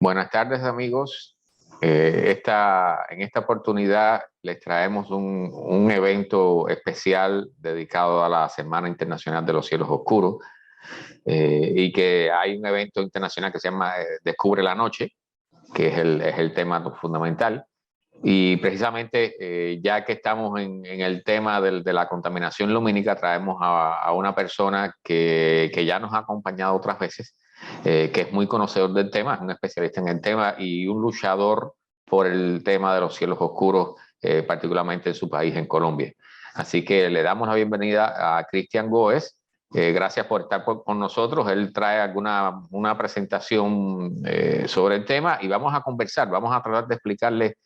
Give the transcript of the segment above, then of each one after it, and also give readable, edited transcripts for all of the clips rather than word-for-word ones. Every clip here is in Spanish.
Buenas tardes, amigos. En esta oportunidad les traemos un evento especial dedicado a la Semana Internacional de los Cielos Oscuros, y que hay un evento internacional que se llama Descubre la Noche, que es el tema fundamental. Y precisamente, ya que estamos en el tema de la contaminación lumínica, traemos a una persona que ya nos ha acompañado otras veces, que es muy conocedor del tema, es un especialista en el tema y un luchador por el tema de los cielos oscuros, particularmente en su país, en Colombia. Así que le damos la bienvenida a Cristian Goes. Gracias por estar con nosotros. Él trae una presentación sobre el tema y vamos a conversar, vamos a tratar de explicarle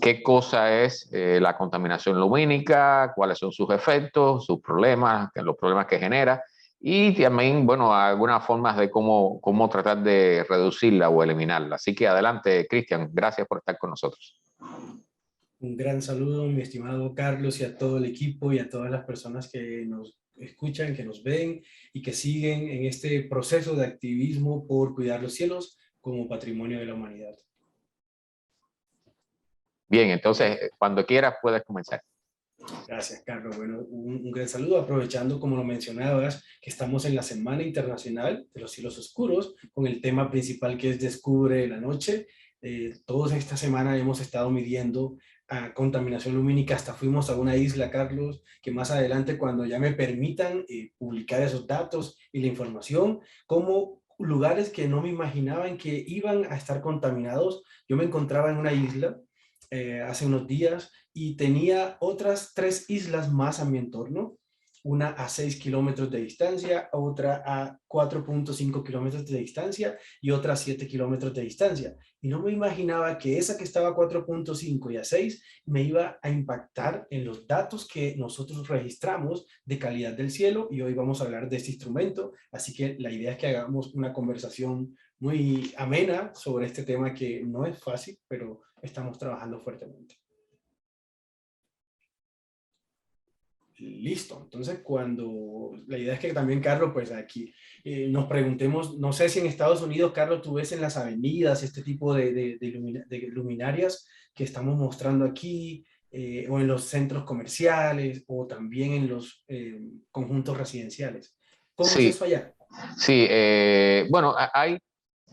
qué cosa es la contaminación lumínica, cuáles son sus efectos, sus problemas, los problemas que genera, y también, bueno, algunas formas de cómo tratar de reducirla o eliminarla. Así que adelante, Cristian, gracias por estar con nosotros. Un gran saludo, mi estimado Carlos, y a todo el equipo y a todas las personas que nos escuchan, que nos ven y que siguen en este proceso de activismo por cuidar los cielos como patrimonio de la humanidad. Bien, entonces, cuando quieras puedes comenzar. Gracias, Carlos. Bueno, un gran saludo, aprovechando, como lo mencionabas, que estamos en la Semana Internacional de los Cielos Oscuros, con el tema principal que es Descubre la Noche. Todos esta semana hemos estado midiendo contaminación lumínica, hasta fuimos a una isla, Carlos, que más adelante, cuando ya me permitan publicar esos datos y la información, como lugares que no me imaginaban que iban a estar contaminados. Yo me encontraba en una isla hace unos días y tenía otras 3 islas más a mi entorno, una a 6 kilómetros de distancia, otra a 4.5 kilómetros de distancia y otra a 7 kilómetros de distancia. Y no me imaginaba que esa que estaba a 4.5 y a 6 me iba a impactar en los datos que nosotros registramos de calidad del cielo, y hoy vamos a hablar de este instrumento. Así que la idea es que hagamos una conversación muy amena sobre este tema que no es fácil, pero estamos trabajando fuertemente. Listo, entonces la idea es que también, Carlos, pues aquí nos preguntemos, no sé si en Estados Unidos, Carlos, tú ves en las avenidas este tipo de luminarias que estamos mostrando aquí, o en los centros comerciales, o también en los conjuntos residenciales. ¿Cómo es Sí, eso allá? sí, bueno, hay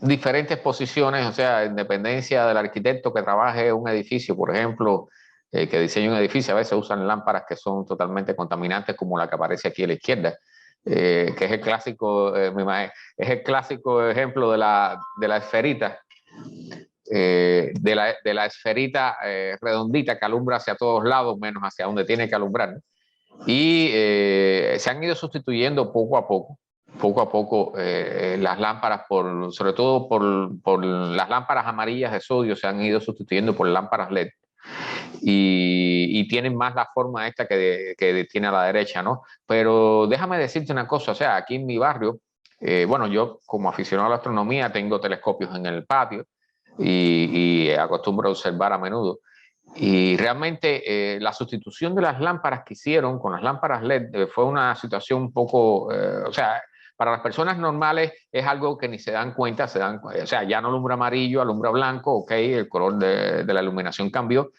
diferentes posiciones, o sea, en dependencia del arquitecto que trabaje un edificio, por ejemplo, que diseñe un edificio, a veces usan lámparas que son totalmente contaminantes, como la que aparece aquí a la izquierda, que es el clásico, es el clásico ejemplo de la esferita, de la esferita redondita que alumbra hacia todos lados, menos hacia donde tiene que alumbrar. Y se han ido sustituyendo poco a poco, las lámparas, sobre todo por las lámparas amarillas de sodio, se han ido sustituyendo por lámparas LED. Y tienen más la forma esta que tiene a la derecha, ¿no? Pero déjame decirte una cosa, o sea, aquí en mi barrio, bueno, yo como aficionado a la astronomía tengo telescopios en el patio y acostumbro a observar a menudo. Y realmente, la sustitución de las lámparas que hicieron con las lámparas LED fue una situación un poco, o sea, para las personas normales es algo que ni se dan cuenta, o sea, ya no alumbra amarillo, alumbra blanco, ok, el color de la iluminación cambió,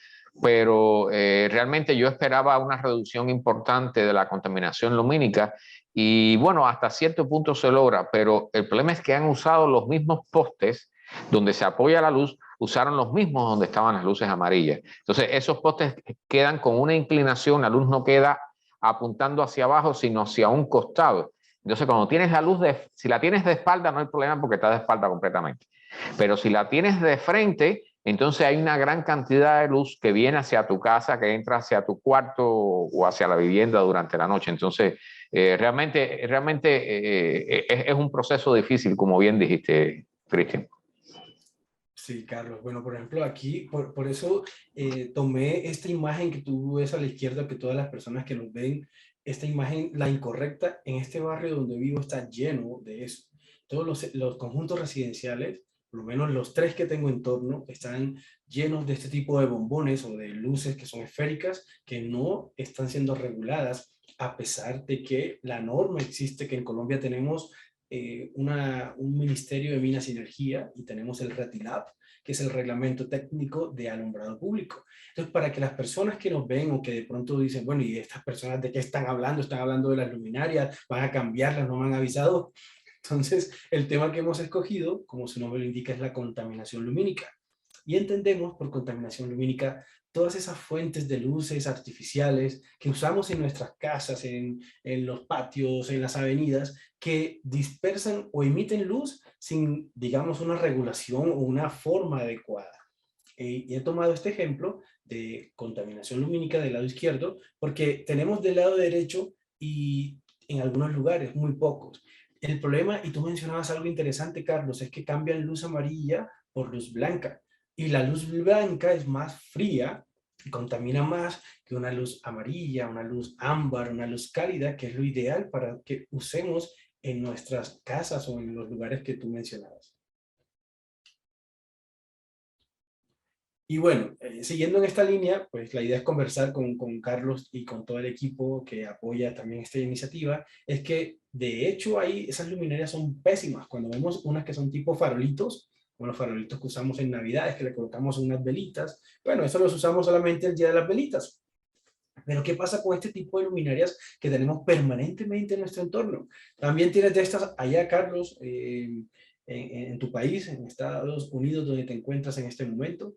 pero realmente yo esperaba una reducción importante de la contaminación lumínica y bueno, hasta cierto punto se logra, pero el problema es que han usado los mismos postes donde se apoya la luz, usaron los mismos donde estaban las luces amarillas. Entonces, esos postes quedan con una inclinación, la luz no queda apuntando hacia abajo, sino hacia un costado. Entonces, cuando tienes la luz, si la tienes de espalda, no hay problema porque está de espalda completamente. Pero si la tienes de frente, entonces hay una gran cantidad de luz que viene hacia tu casa, que entra hacia tu cuarto o hacia la vivienda durante la noche. Entonces, realmente es un proceso difícil, como bien dijiste, Cristian. Sí, Carlos. Bueno, por ejemplo, aquí, por eso tomé esta imagen que tú ves a la izquierda, que todas las personas que nos ven, esta imagen, la incorrecta, en este barrio donde vivo está lleno de eso. Todos los conjuntos residenciales, por lo menos los 3 que tengo en torno, están llenos de este tipo de bombones o de luces que son esféricas, que no están siendo reguladas, a pesar de que la norma existe, que en Colombia tenemos un Ministerio de Minas y Energía y tenemos el RETILAB, que es el Reglamento Técnico de Alumbrado Público. Entonces, para que las personas que nos ven o que de pronto dicen, bueno, ¿y estas personas de qué están hablando? Están hablando de las luminarias, van a cambiarlas, no me han avisado. Entonces, el tema que hemos escogido, como su nombre lo indica, es la contaminación lumínica. Y entendemos por contaminación lumínica todas esas fuentes de luces artificiales que usamos en nuestras casas, en los patios, en las avenidas, que dispersan o emiten luz sin, digamos, una regulación o una forma adecuada. Y he tomado este ejemplo de contaminación lumínica del lado izquierdo porque tenemos del lado derecho y en algunos lugares, muy pocos. El problema, y tú mencionabas algo interesante, Carlos, es que cambian luz amarilla por luz blanca. Y la luz blanca es más fría y contamina más que una luz amarilla, una luz ámbar, una luz cálida, que es lo ideal para que usemos en nuestras casas o en los lugares que tú mencionabas. Y bueno, siguiendo en esta línea, pues la idea es conversar con Carlos y con todo el equipo que apoya también esta iniciativa, es que de hecho ahí esas luminarias son pésimas. Cuando vemos unas que son tipo farolitos, como los farolitos que usamos en Navidades, que le colocamos unas velitas, bueno, eso los usamos solamente el día de las velitas. Pero ¿qué pasa con este tipo de luminarias que tenemos permanentemente en nuestro entorno? También tienes de estas allá, Carlos, en tu país, en Estados Unidos, donde te encuentras en este momento.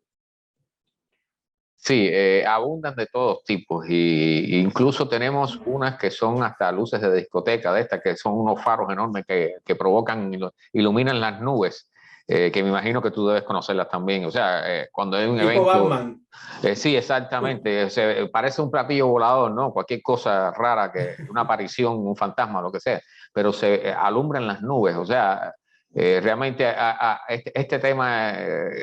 Sí, abundan de todos tipos y incluso tenemos unas que son hasta luces de discoteca, de estas que son unos faros enormes que provocan, iluminan las nubes, que me imagino que tú debes conocerlas también. O sea, cuando hay un Tipo evento... Batman. Sí, exactamente. Parece un platillo volador, ¿no? Cualquier cosa rara, que una aparición, un fantasma, lo que sea, pero se alumbra en las nubes. O sea, realmente este tema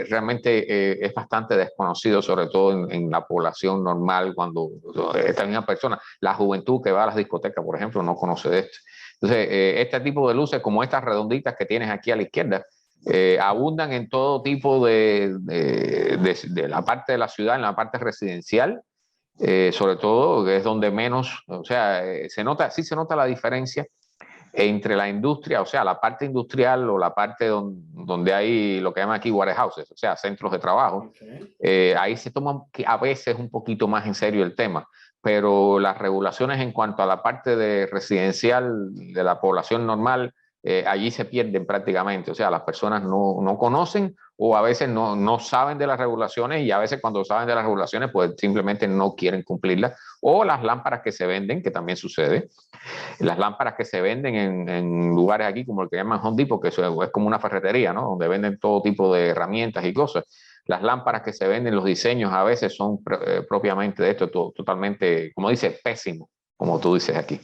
realmente es bastante desconocido, sobre todo en la población normal, cuando esta misma persona, la juventud que va a las discotecas, por ejemplo, no conoce de esto. Entonces, este tipo de luces, como estas redonditas que tienes aquí a la izquierda, abundan en todo tipo de la parte de la ciudad, en la parte residencial, sobre todo, que es donde menos, o sea, sí se nota la diferencia entre la industria, o sea, la parte industrial o la parte donde hay lo que llaman aquí warehouses, o sea, centros de trabajo. Okay. Ahí se toma a veces un poquito más en serio el tema, pero las regulaciones en cuanto a la parte de residencial de la población normal, allí se pierden prácticamente. O sea, las personas no conocen o a veces no saben de las regulaciones y a veces cuando saben de las regulaciones pues simplemente no quieren cumplirlas. O las lámparas que se venden, que también sucede. Las lámparas que se venden en lugares aquí como el que llaman Home Depot, que eso es como una ferretería, ¿no? Donde venden todo tipo de herramientas y cosas. Las lámparas que se venden, los diseños a veces son propiamente de esto, totalmente, como dice, pésimo, como tú dices aquí.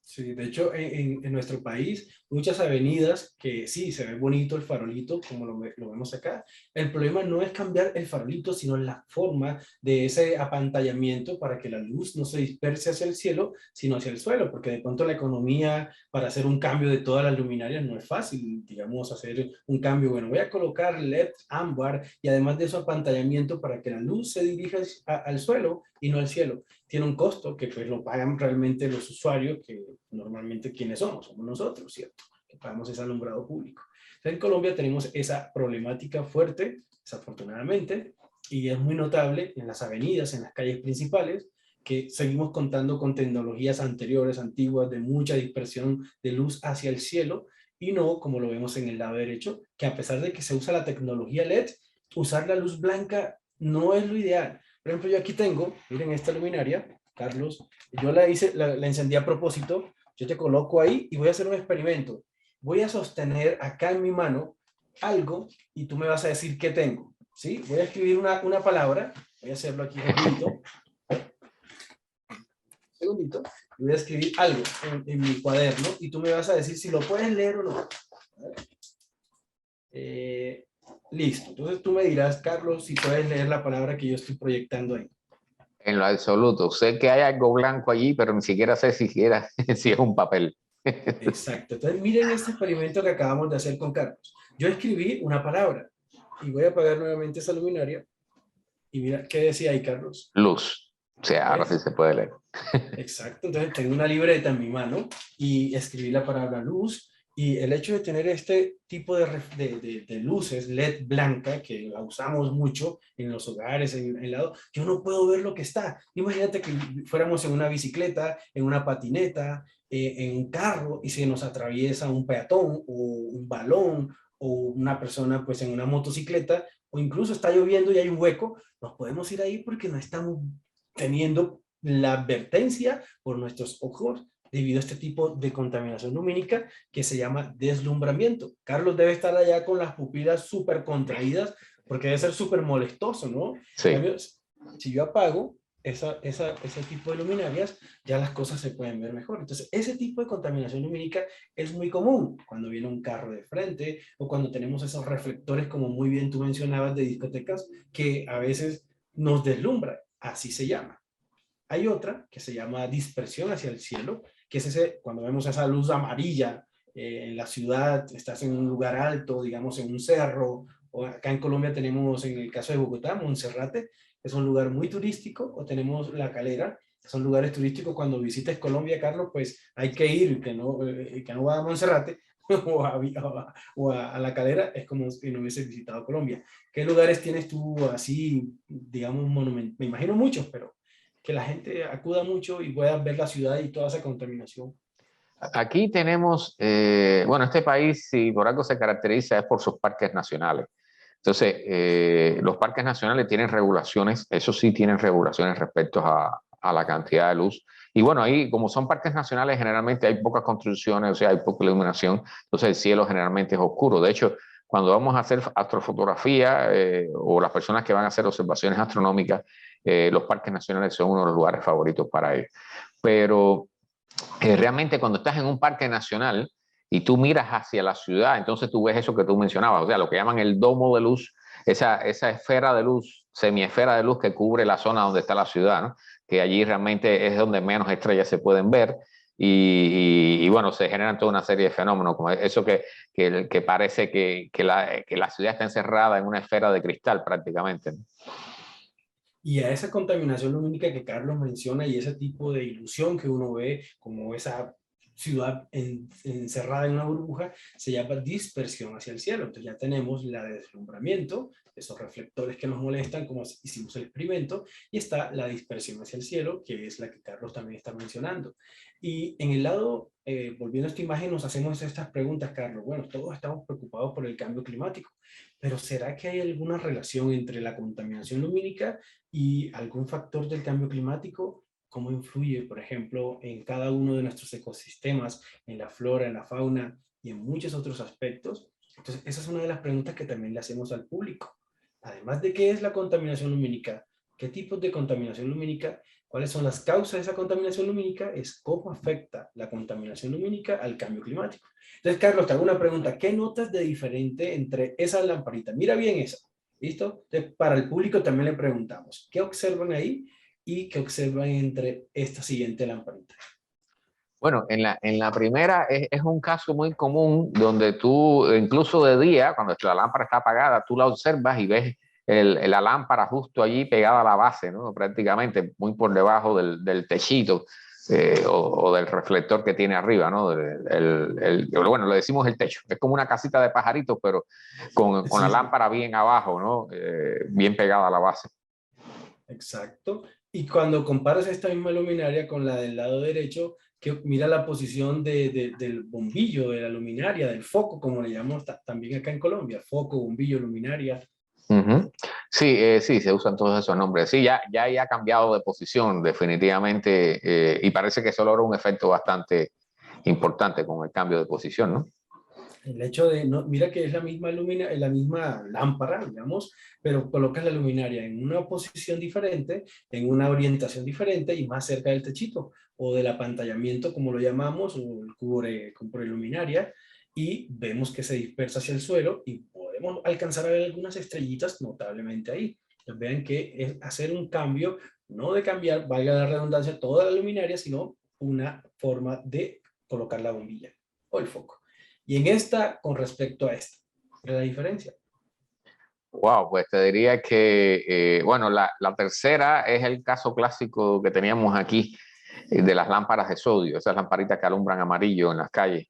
Sí, de hecho, en nuestro país, muchas avenidas que sí, se ve bonito el farolito, como lo vemos acá. El problema no es cambiar el farolito, sino la forma de ese apantallamiento para que la luz no se disperse hacia el cielo, sino hacia el suelo, porque de pronto la economía para hacer un cambio de todas las luminarias no es fácil, digamos, hacer un cambio. Bueno, voy a colocar LED ámbar y además de eso apantallamiento para que la luz se dirija al suelo y no al cielo. Tiene un costo que pues lo pagan realmente los usuarios, que normalmente ¿quiénes somos? Somos nosotros, ¿cierto? Que pagamos ese alumbrado público. Entonces, en Colombia tenemos esa problemática fuerte, desafortunadamente, y es muy notable en las avenidas, en las calles principales, que seguimos contando con tecnologías anteriores, antiguas, de mucha dispersión de luz hacia el cielo, y no, como lo vemos en el lado derecho, que a pesar de que se usa la tecnología LED, usar la luz blanca no es lo ideal. Por ejemplo, yo aquí tengo, miren esta luminaria, Carlos, yo la encendí a propósito. Yo te coloco ahí y voy a hacer un experimento. Voy a sostener acá en mi mano algo y tú me vas a decir qué tengo. ¿Sí? Voy a escribir una palabra. Voy a hacerlo aquí rapidito. Segundito. Y voy a escribir algo en mi cuaderno y tú me vas a decir si lo puedes leer o no. Listo. Entonces tú me dirás, Carlos, si puedes leer la palabra que yo estoy proyectando ahí. En lo absoluto. Sé que hay algo blanco allí, pero ni siquiera sé siquiera si es un papel. Exacto. Entonces, miren este experimento que acabamos de hacer con Carlos. Yo escribí una palabra y voy a apagar nuevamente esa luminaria. Y mira, ¿qué decía ahí, Carlos? Luz. O sea, ahora sí ¿Ves? se puede leer. Exacto. Entonces, tengo una libreta en mi mano y escribí la palabra luz Y el hecho de tener este tipo de luces LED blanca, que la usamos mucho en los hogares, en el lado, yo no puedo ver lo que está. Imagínate que fuéramos en una bicicleta, en una patineta, en un carro, y se nos atraviesa un peatón o un balón o una persona pues en una motocicleta, o incluso está lloviendo y hay un hueco, nos podemos ir ahí porque no estamos teniendo la advertencia por nuestros ojos debido a este tipo de contaminación lumínica que se llama deslumbramiento. Carlos debe estar allá con las pupilas súper contraídas porque debe ser súper molestoso, ¿no? Sí. Si yo apago ese tipo de luminarias, ya las cosas se pueden ver mejor. Entonces, ese tipo de contaminación lumínica es muy común cuando viene un carro de frente o cuando tenemos esos reflectores, como muy bien tú mencionabas, de discotecas, que a veces nos deslumbra. Así se llama. Hay otra que se llama dispersión hacia el cielo, que es ese, cuando vemos esa luz amarilla en la ciudad, estás en un lugar alto, digamos en un cerro, o acá en Colombia tenemos, en el caso de Bogotá, Monserrate, es un lugar muy turístico, o tenemos La Calera, son lugares turísticos. Cuando visites Colombia, Carlos, pues hay que ir, que no va a Monserrate o a La Calera, es como si no hubiese visitado Colombia. ¿Qué lugares tienes tú así, digamos, monumentos? Me imagino muchos, pero que la gente acuda mucho y pueda ver la ciudad y toda esa contaminación. Aquí tenemos, bueno, este país, si por algo se caracteriza, es por sus parques nacionales. Entonces, los parques nacionales tienen regulaciones, eso sí tienen regulaciones respecto a la cantidad de luz. Y bueno, ahí como son parques nacionales, generalmente hay pocas construcciones, o sea, hay poca iluminación, entonces el cielo generalmente es oscuro. De hecho, cuando vamos a hacer astrofotografía o las personas que van a hacer observaciones astronómicas, los parques nacionales son uno de los lugares favoritos para ellos. Pero realmente cuando estás en un parque nacional y tú miras hacia la ciudad, entonces tú ves eso que tú mencionabas, o sea, lo que llaman el domo de luz, esa esfera de luz, semiesfera de luz que cubre la zona donde está la ciudad, ¿no? Que allí realmente es donde menos estrellas se pueden ver. Y bueno, se generan toda una serie de fenómenos, como eso que parece que la ciudad está encerrada en una esfera de cristal prácticamente, ¿no? Y a esa contaminación lumínica que Carlos menciona y ese tipo de ilusión que uno ve, como esa ciudad encerrada en una burbuja, se llama dispersión hacia el cielo. Entonces ya tenemos la de deslumbramiento, esos reflectores que nos molestan, como hicimos el experimento, y está la dispersión hacia el cielo, que es la que Carlos también está mencionando. Y en el lado, volviendo a esta imagen, nos hacemos estas preguntas, Carlos. Bueno, todos estamos preocupados por el cambio climático, pero ¿será que hay alguna relación entre la contaminación lumínica y algún factor del cambio climático? ¿Cómo influye, por ejemplo, en cada uno de nuestros ecosistemas, en la flora, en la fauna y en muchos otros aspectos? Entonces, esa es una de las preguntas que también le hacemos al público. Además de qué es la contaminación lumínica, qué tipos de contaminación lumínica, cuáles son las causas de esa contaminación lumínica, es cómo afecta la contaminación lumínica al cambio climático. Entonces, Carlos, te hago una pregunta. ¿Qué notas de diferente entre esa lamparita? Mira bien esa. ¿Listo? Entonces, para el público también le preguntamos, ¿qué observan ahí y qué observan entre esta siguiente lamparita? Bueno, en la primera es un caso muy común donde tú, incluso de día, cuando la lámpara está apagada, tú la observas y ves la lámpara justo allí pegada a la base, ¿no? Prácticamente muy por debajo del techito o del reflector que tiene arriba, ¿no? Bueno, le decimos el techo. Es como una casita de pajaritos, pero con la Sí, sí, lámpara bien abajo, ¿no? Bien pegada a la base. exacto. Y cuando comparas esta misma luminaria con la del lado derecho, que mira la posición del bombillo, de la luminaria, del foco, como le llamamos también acá en Colombia, foco, bombillo, luminaria. Ujú. Sí, sí, se usan todos esos nombres. Sí, ya ha cambiado de posición definitivamente y parece que eso logra un efecto bastante importante con el cambio de posición, ¿no? El hecho de, no, mira que es la misma lámpara, digamos, pero colocas la luminaria en una posición diferente, en una orientación diferente y más cerca del techito o del apantallamiento, como lo llamamos, o el cubre luminaria, y vemos que se dispersa hacia el suelo y podemos alcanzar a ver algunas estrellitas notablemente ahí. Entonces, vean que es hacer un cambio, no de cambiar, valga la redundancia, toda la luminaria, sino una forma de colocar la bombilla o el foco. Y en esta, con respecto a esta, ¿cuál es la diferencia? Wow, pues te diría que, bueno, la tercera es el caso clásico que teníamos aquí de las lámparas de sodio, esas lamparitas que alumbran amarillo en las calles.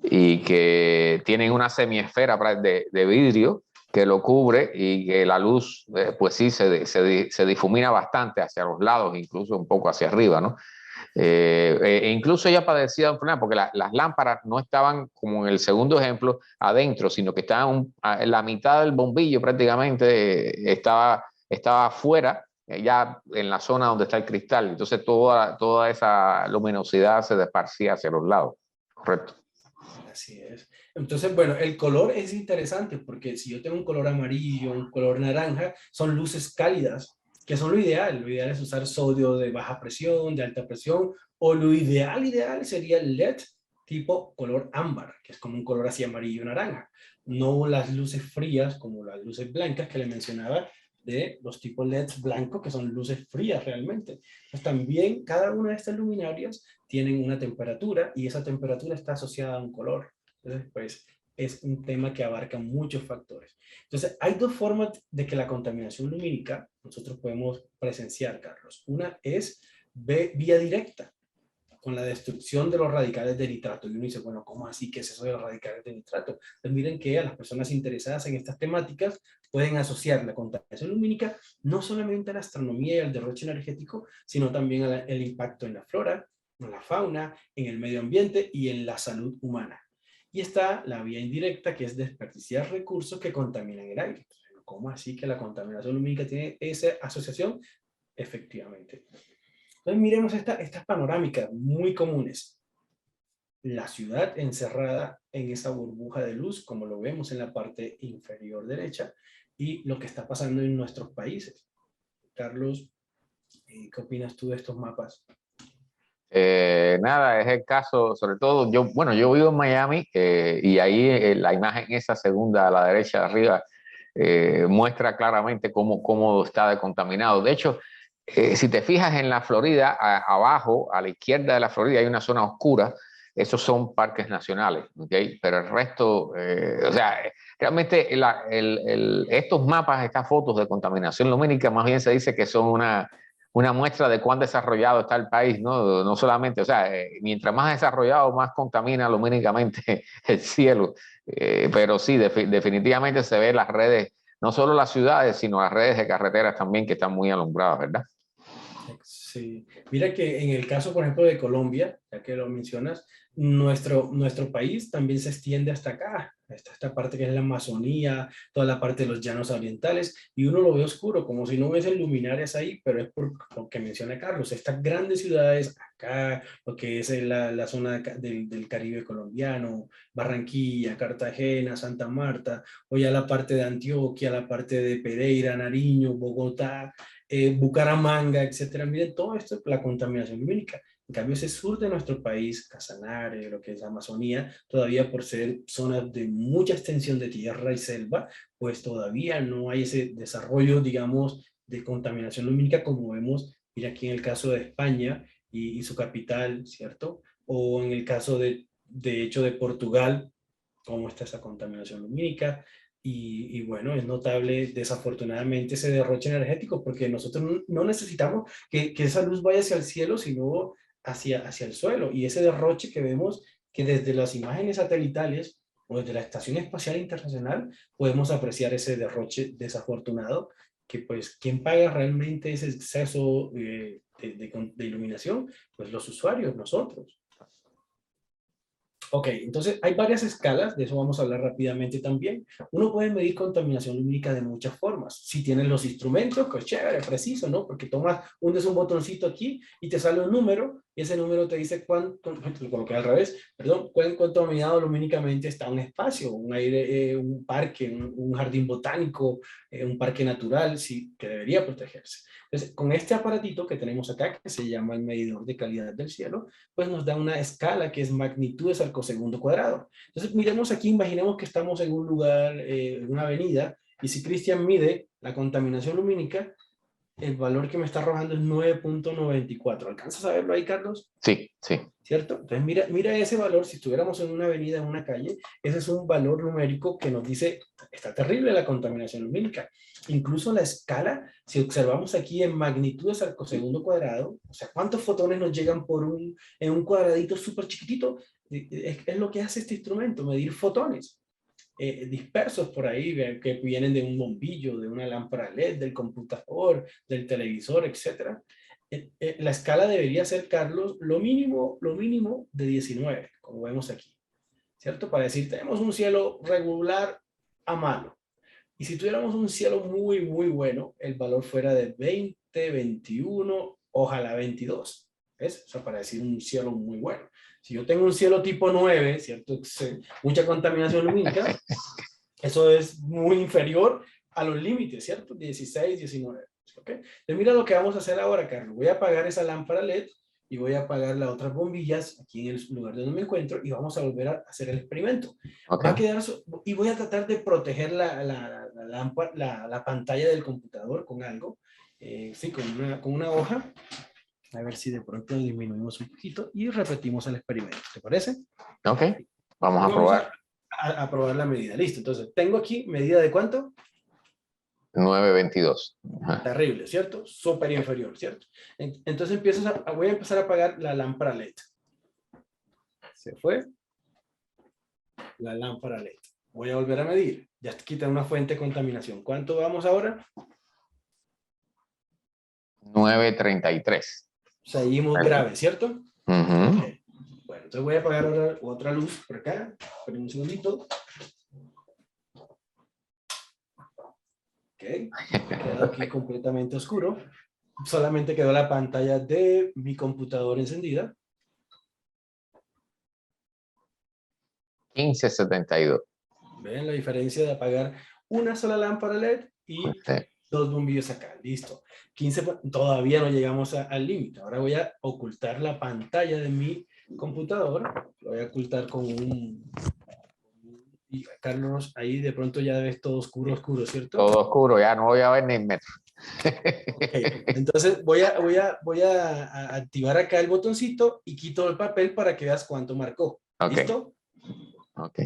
y que tienen una semiesfera de vidrio que lo cubre y que la luz, pues sí, se difumina bastante hacia los lados, incluso un poco hacia arriba, ¿no? E incluso ella padecía de enfermedad porque las lámparas no estaban, como en el segundo ejemplo, adentro, sino que estaban en la mitad del bombillo prácticamente, estaba afuera, ya en la zona donde está el cristal. Entonces toda esa luminosidad se esparcía hacia los lados. Correcto. Así es. Entonces, bueno, el color es interesante porque si yo tengo un color amarillo, un color naranja, son luces cálidas, que son lo ideal. Lo ideal es usar sodio de baja presión, de alta presión, o lo ideal sería el LED tipo color ámbar, que es como un color así amarillo naranja. No las luces frías como las luces blancas que le mencionaba, de los tipos LEDs blancos, que son luces frías realmente. Pues también cada una de estas luminarias tienen una temperatura y esa temperatura está asociada a un color. Entonces, pues es un tema que abarca muchos factores. Entonces, hay dos formas de que la contaminación lumínica nosotros podemos presenciar, Carlos. Una es vía directa, con la destrucción de los radicales de nitrato. Y uno dice, bueno, ¿cómo así? ¿Qué es eso de los radicales de nitrato? Pues miren que a las personas interesadas en estas temáticas pueden asociar la contaminación lumínica no solamente a la astronomía y al derroche energético, sino también al impacto en la flora, en la fauna, en el medio ambiente y en la salud humana. Y está la vía indirecta, que es desperdiciar recursos que contaminan el aire. ¿Cómo así que la contaminación lumínica tiene esa asociación? Efectivamente. Entonces miremos estas panorámicas muy comunes. La ciudad encerrada en esa burbuja de luz, como lo vemos en la parte inferior derecha, y lo que está pasando en nuestros países. Carlos, ¿qué opinas tú de estos mapas? Nada, es el caso, sobre todo, bueno, yo vivo en Miami y ahí la imagen esa segunda a la derecha de arriba muestra claramente cómo está decontaminado. De hecho, si te fijas en la Florida, abajo, a la izquierda de la Florida hay una zona oscura, esos son parques nacionales, ¿okay? Pero el resto, o sea, realmente estos mapas, estas fotos de contaminación lumínica, más bien se dice que son una muestra de cuán desarrollado está el país, ¿no? No solamente, o sea, mientras más desarrollado, más contamina lumínicamente el cielo. Pero sí, definitivamente se ve las redes, no solo las ciudades, sino las redes de carreteras también que están muy alumbradas, ¿verdad? Sí. Mira que en el caso, por ejemplo, de Colombia, ya que lo mencionas, nuestro país también se extiende hasta acá, hasta esta parte que es la Amazonía, toda la parte de los llanos orientales, y uno lo ve oscuro, como si no hubiesen luminarias ahí, pero es por lo que menciona Carlos, estas grandes ciudades acá, lo que es la zona del Caribe colombiano, Barranquilla, Cartagena, Santa Marta, o ya la parte de Antioquia, la parte de Pereira, Nariño, Bogotá, Bucaramanga, etcétera. Miren, todo esto es la contaminación lumínica. En cambio, ese sur de nuestro país, Casanare, lo que es Amazonía, todavía por ser zonas de mucha extensión de tierra y selva, pues todavía no hay ese desarrollo, digamos, de contaminación lumínica como vemos, mira aquí en el caso de España y su capital, ¿cierto? O en el caso de hecho de Portugal, cómo está esa contaminación lumínica. Y bueno, es notable desafortunadamente ese derroche energético porque nosotros no necesitamos que esa luz vaya hacia el cielo, sino hacia el suelo. Y ese derroche que vemos que desde las imágenes satelitales o desde la Estación Espacial Internacional podemos apreciar ese derroche desafortunado que pues, ¿quién paga realmente ese exceso de iluminación? Pues los usuarios, nosotros. Ok, entonces hay varias escalas, de eso vamos a hablar rápidamente también. Uno puede medir contaminación lumínica de muchas formas. Si tienes los instrumentos, pues chévere, preciso, ¿no? Porque hundes un botoncito aquí y te sale un número, y ese número te dice cuánto, lo coloqué al revés, perdón, cuán contaminado lumínicamente está un espacio, un aire, un parque, un jardín botánico, un parque natural, sí, que debería protegerse. Entonces, con este aparatito que tenemos acá, que se llama el medidor de calidad del cielo, pues nos da una escala que es magnitudes al cosegundo cuadrado. Entonces, miremos aquí, imaginemos que estamos en un lugar, en una avenida, y si Cristian mide la contaminación lumínica, el valor que me está arrojando es 9.94. ¿Alcanzas a verlo ahí, Carlos? Sí, sí. ¿Cierto? Entonces mira ese valor, si estuviéramos en una avenida, en una calle, ese es un valor numérico que nos dice, está terrible la contaminación lumínica. Incluso la escala, si observamos aquí en magnitudes al cosegundo cuadrado, o sea, ¿cuántos fotones nos llegan en un cuadradito súper chiquitito? Es lo que hace este instrumento, medir fotones dispersos por ahí, que vienen de un bombillo, de una lámpara LED, del computador, del televisor, etc. La escala debería ser, Carlos, lo mínimo de 19, como vemos aquí, ¿cierto? Para decir, tenemos un cielo regular a malo. Y si tuviéramos un cielo muy, muy bueno, el valor fuera de 20, 21, ojalá 22. ¿Ves? O sea, para decir un cielo muy bueno. Si yo tengo un cielo tipo 9, ¿cierto? Mucha contaminación lumínica, eso es muy inferior a los límites, ¿cierto? 16, 19. ¿Ok? Entonces mira lo que vamos a hacer ahora, Carlos. Voy a apagar esa lámpara LED y voy a apagar las otras bombillas aquí en el lugar donde me encuentro y vamos a volver a hacer el experimento. Okay. Va a quedar, y voy a tratar de proteger la pantalla del computador con algo, sí, con una hoja. A ver si de pronto disminuimos un poquito y repetimos el experimento. ¿Te parece? Ok, vamos a Vamos probar. a probar la medida. Listo. Entonces, tengo aquí medida de ¿cuánto? 9.22. Terrible, ¿cierto? Súper inferior, ¿cierto? Entonces voy a empezar a apagar la lámpara LED. Se fue la lámpara LED. Voy a volver a medir. Ya quita una fuente de contaminación. ¿Cuánto vamos ahora? 9.33. Seguimos grave, ¿cierto? Okay. Bueno, entonces voy a apagar otra luz por acá. Esperen un segundito. Ok. Queda aquí completamente oscuro. Solamente quedó la pantalla de mi computador encendida. 15.72. ¿Ven la diferencia de apagar una sola lámpara LED y dos bombillos acá? Listo. 15, todavía no llegamos al límite. Ahora voy a ocultar la pantalla de mi computador. Lo voy a ocultar con un... Y Carlos, ahí de pronto ya ves todo oscuro, ¿cierto? Todo oscuro, ya no voy a ver ni el metro. Okay. Entonces voy a activar acá el botoncito y quito el papel para que veas cuánto marcó. Okay. ¿Listo? Ok.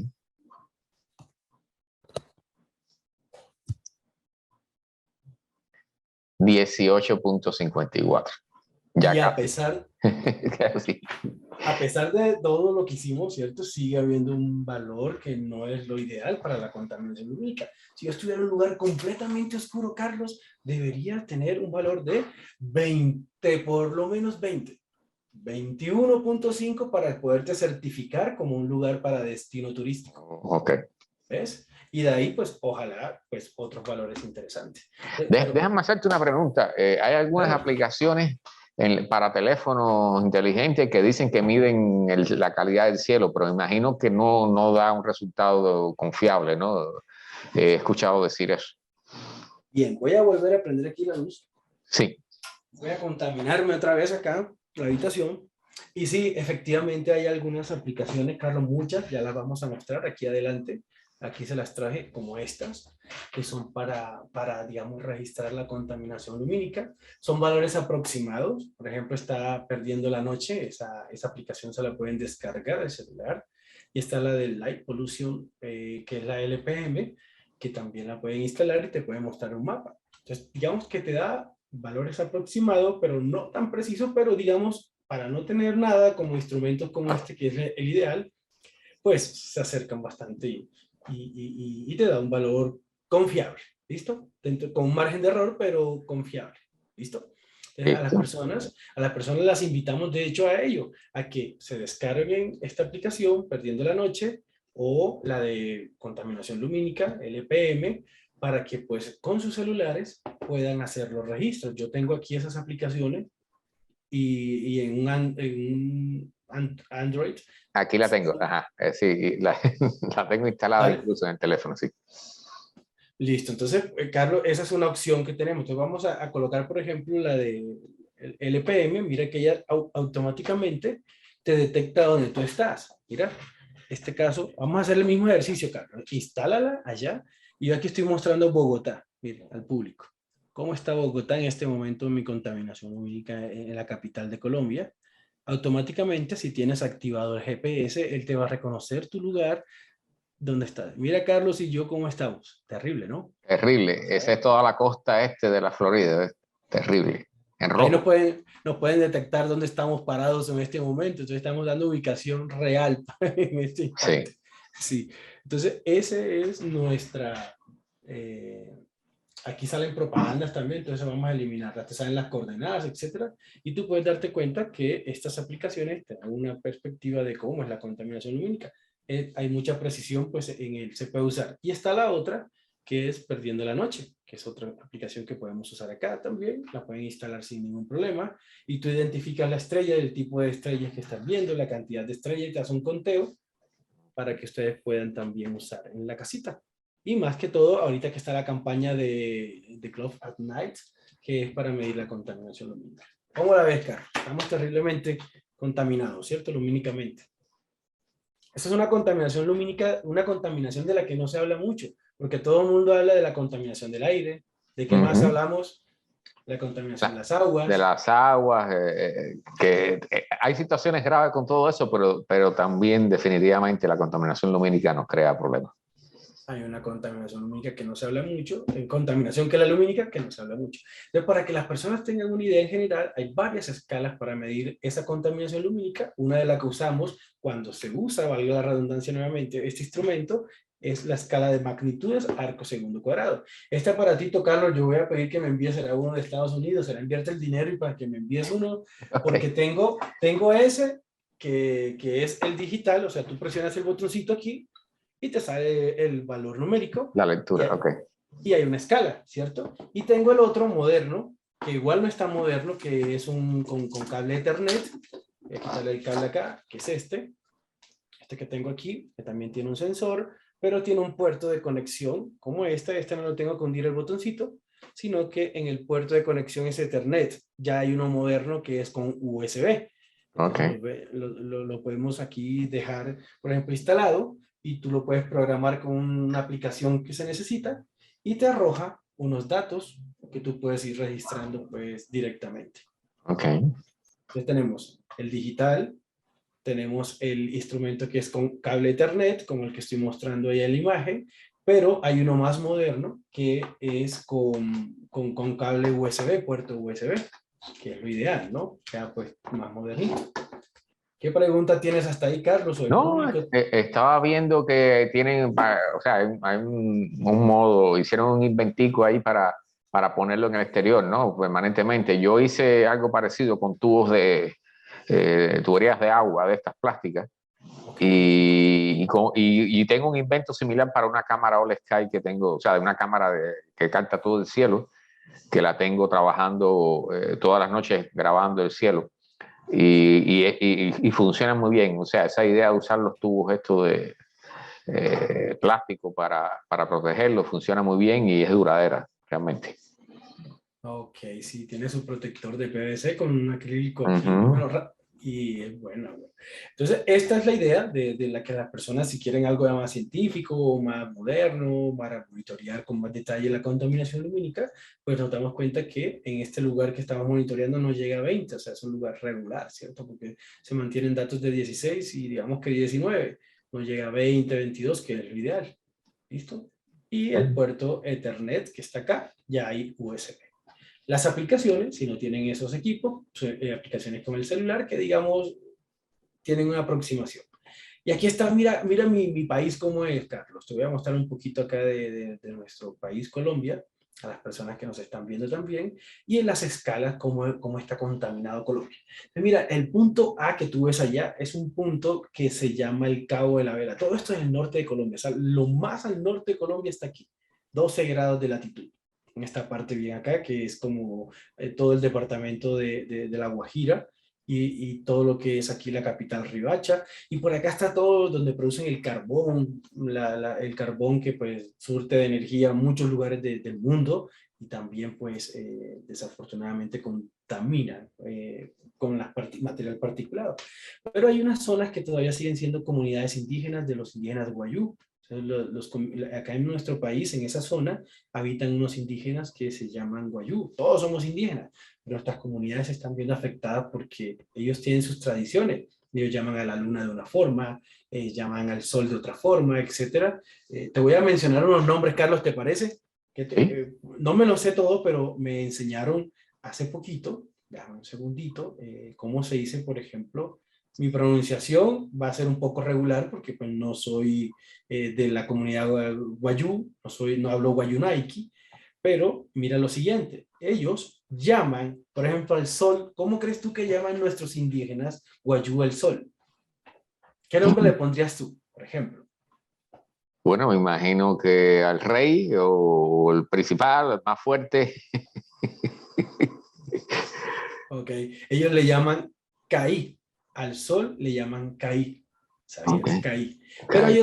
18.54. Ya y a casi. pesar, Casi. a pesar de todo lo que hicimos, ¿cierto? Sigue habiendo un valor que no es lo ideal para la contaminación lumínica. Si yo estuviera en un lugar completamente oscuro, Carlos, debería tener un valor de 20, por lo menos 20. 21.5 para poderte certificar como un lugar para destino turístico. Ok. ¿Ves? Y de ahí, pues, ojalá, pues, otros valores interesantes. Déjame hacerte una pregunta. Hay algunas aplicaciones para teléfonos inteligentes que dicen que miden la calidad del cielo, pero imagino que no da un resultado confiable, ¿no? He escuchado decir eso. Bien, voy a volver a prender aquí la luz. Sí. Voy a contaminarme otra vez acá, la habitación. Y sí, efectivamente hay algunas aplicaciones, Carlos, muchas, ya las vamos a mostrar aquí adelante. Aquí se las traje como estas, que son digamos, registrar la contaminación lumínica. Son valores aproximados. Por ejemplo, está Perdiendo la Noche. Esa aplicación se la pueden descargar del celular. Y está la de Light Pollution, que es la LPM, que también la pueden instalar y te puede mostrar un mapa. Entonces, digamos que te da valores aproximados, pero no tan precisos, pero digamos, para no tener nada como instrumentos como este, que es el ideal, pues se acercan bastante y te da un valor confiable, ¿listo? Con un margen de error, pero confiable, ¿listo? Entonces, a las personas las invitamos, de hecho, a ello, a que se descarguen esta aplicación, Perdiendo la Noche, o la de contaminación lumínica, LPM, para que pues con sus celulares puedan hacer los registros. Yo tengo aquí esas aplicaciones y en un Android. Aquí la tengo. Ajá. Sí, la tengo instalada ¿Vale? incluso en el teléfono, sí. Listo, entonces, Carlos, esa es una opción que tenemos. Entonces vamos a colocar, por ejemplo, la de LPM. Mira que ella automáticamente te detecta dónde tú estás. Mira, este caso, vamos a hacer el mismo ejercicio, Carlos. Instálala allá y yo aquí estoy mostrando Bogotá, mira, al público. ¿Cómo está Bogotá en este momento en mi contaminación lumínica en la capital de Colombia? Automáticamente, si tienes activado el GPS, él te va a reconocer tu lugar. ¿Dónde estás? Mira, Carlos y yo, ¿cómo estamos? Terrible, ¿no? Terrible. Esa es toda la costa este de la Florida. Terrible. En Ahí rojo. nos pueden detectar dónde estamos parados en este momento. Entonces estamos dando ubicación real en este instante. Sí. Sí. Entonces ese es nuestra... aquí salen propagandas también, entonces vamos a eliminarlas, te salen las coordenadas, etcétera, y tú puedes darte cuenta que estas aplicaciones te dan una perspectiva de cómo es la contaminación lumínica. Hay mucha precisión, pues se puede usar. Y está la otra, que es Perdiendo la Noche, que es otra aplicación que podemos usar acá también, la pueden instalar sin ningún problema, y tú identificas la estrella, el tipo de estrellas que estás viendo, la cantidad de estrellas, y te hace un conteo para que ustedes puedan también usar en la casita. Y más que todo, ahorita que está la campaña de Cloud at Night, que es para medir la contaminación lumínica. ¿Cómo la ves, Carlos? Estamos terriblemente contaminados, ¿cierto? Lumínicamente. Esa es una contaminación lumínica, una contaminación de la que no se habla mucho, porque todo el mundo habla de la contaminación del aire. ¿De qué más hablamos? La contaminación de las aguas. De las aguas, hay situaciones graves con todo eso, pero también definitivamente la contaminación lumínica nos crea problemas. Hay una contaminación lumínica que no se habla mucho, en contaminación que la lumínica que no se habla mucho. Entonces, para que las personas tengan una idea en general, hay varias escalas para medir esa contaminación lumínica. Una de las que usamos cuando se usa, valga la redundancia nuevamente, este instrumento, es la escala de magnitudes arco segundo cuadrado. Este aparatito, Carlos, yo voy a pedir que me envíes, será uno de Estados Unidos, será enviarte el dinero y para que me envíes uno, porque tengo ese que es el digital, o sea, tú presionas el botoncito aquí y te sale el valor numérico. La lectura, ok. Y hay una escala, ¿cierto? Y tengo el otro moderno, que igual no es tan moderno, que es con cable Ethernet. Voy a quitarle el cable acá, que es este que tengo aquí, que también tiene un sensor, pero tiene un puerto de conexión, como este no lo tengo que hundir el botoncito, sino que en el puerto de conexión es Ethernet. Ya hay uno moderno que es con USB. Okay. Lo podemos aquí dejar, por ejemplo, instalado, y tú lo puedes programar con una aplicación que se necesita y te arroja unos datos que tú puedes ir registrando pues directamente. Okay. Entonces tenemos el digital, tenemos el instrumento que es con cable Ethernet, como el que estoy mostrando ahí en la imagen, pero hay uno más moderno que es con cable USB, puerto USB, que es lo ideal, ¿no? O sea, pues más modernito. ¿Qué pregunta tienes hasta ahí, Carlos, o el No, público? estaba viendo que tienen, o sea, hay un modo, hicieron un inventico ahí para ponerlo en el exterior, ¿no? Permanentemente. Yo hice algo parecido con tubos tuberías de agua de estas plásticas. Okay. Y tengo un invento similar para una cámara All Sky que tengo, o sea, de una cámara que capta todo el cielo, que la tengo trabajando todas las noches grabando el cielo. Y funciona muy bien. O sea, esa idea de usar los tubos estos de plástico para protegerlos funciona muy bien y es duradera, realmente. Ok, sí, tiene su protector de PVC con un acrílico aquí. Bueno, y es bueno. Entonces, esta es la idea de la que las personas, si quieren algo más científico, más moderno, para monitorear con más detalle la contaminación lumínica, pues nos damos cuenta que en este lugar que estamos monitoreando no llega a 20, o sea, es un lugar regular, ¿cierto? Porque se mantienen datos de 16 y digamos que 19, no llega a 20, 22, que es lo ideal. ¿Listo? Y el puerto Ethernet que está acá, ya hay USB. Las aplicaciones, si no tienen esos equipos, son aplicaciones como el celular que, digamos, tienen una aproximación. Y aquí está, mira mi país cómo es, Carlos. Te voy a mostrar un poquito acá de nuestro país, Colombia, a las personas que nos están viendo también, y en las escalas cómo está contaminado Colombia. Entonces, mira, el punto A que tú ves allá es un punto que se llama el Cabo de la Vela. Todo esto es el norte de Colombia. O sea, lo más al norte de Colombia está aquí, 12 grados de latitud. En esta parte bien acá, que es como todo el departamento de La Guajira, y todo lo que es aquí la capital Riohacha, y por acá está todo donde producen el carbón, el carbón que pues surte de energía a muchos lugares del mundo, y también pues desafortunadamente contamina con material particulado. Pero hay unas zonas que todavía siguen siendo comunidades indígenas de los indígenas Guayú. Acá en nuestro país, en esa zona, habitan unos indígenas que se llaman Guayú. Todos somos indígenas, pero nuestras comunidades se están viendo afectadas porque ellos tienen sus tradiciones. Ellos llaman a la luna de una forma, llaman al sol de otra forma, etc. Te voy a mencionar unos nombres, Carlos, ¿te parece? ¿Sí? No me lo sé todo, pero me enseñaron hace poquito déjame un segundito, cómo se dice, por ejemplo, mi pronunciación va a ser un poco regular porque pues no soy de la comunidad Wayuu, no hablo Wayuunaiki, pero mira lo siguiente, ellos llaman, por ejemplo, al sol, ¿cómo crees tú que llaman nuestros indígenas Wayuu al sol? ¿Qué nombre le pondrías tú, por ejemplo? Bueno, me imagino que al rey o el principal, el más fuerte. Ok, ellos le llaman Caí, al sol le llaman Caí, Ok, ¿sabías? Caí. Pero cae.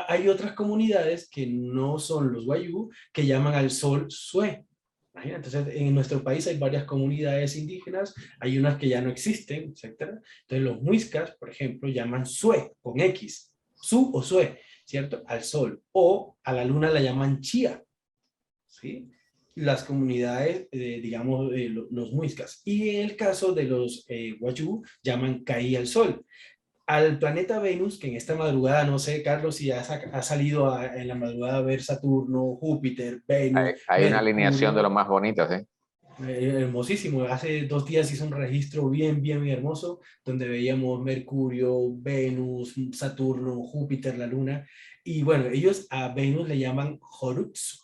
hay otras comunidades que no son los Wayuu que llaman al sol Sue. Imagínate, entonces en nuestro país hay varias comunidades indígenas, hay unas que ya no existen, etcétera. Entonces los muiscas, por ejemplo, llaman Sue con X, Su o Sue, ¿cierto? Al sol. O a la luna la llaman Chía, ¿sí? Las comunidades, digamos, los muiscas. Y en el caso de los Wayuu, llaman Caí al Sol. Al planeta Venus, que en esta madrugada, no sé, Carlos, si ha salido en la madrugada a ver Saturno, Júpiter, Venus, Hay una alineación de Mercurio, los más bonitas, ¿eh? hermosísimo. Hace 2 días hice un registro bien, bien hermoso, donde veíamos Mercurio, Venus, Saturno, Júpiter, la Luna. Y bueno, ellos a Venus le llaman Horupsu.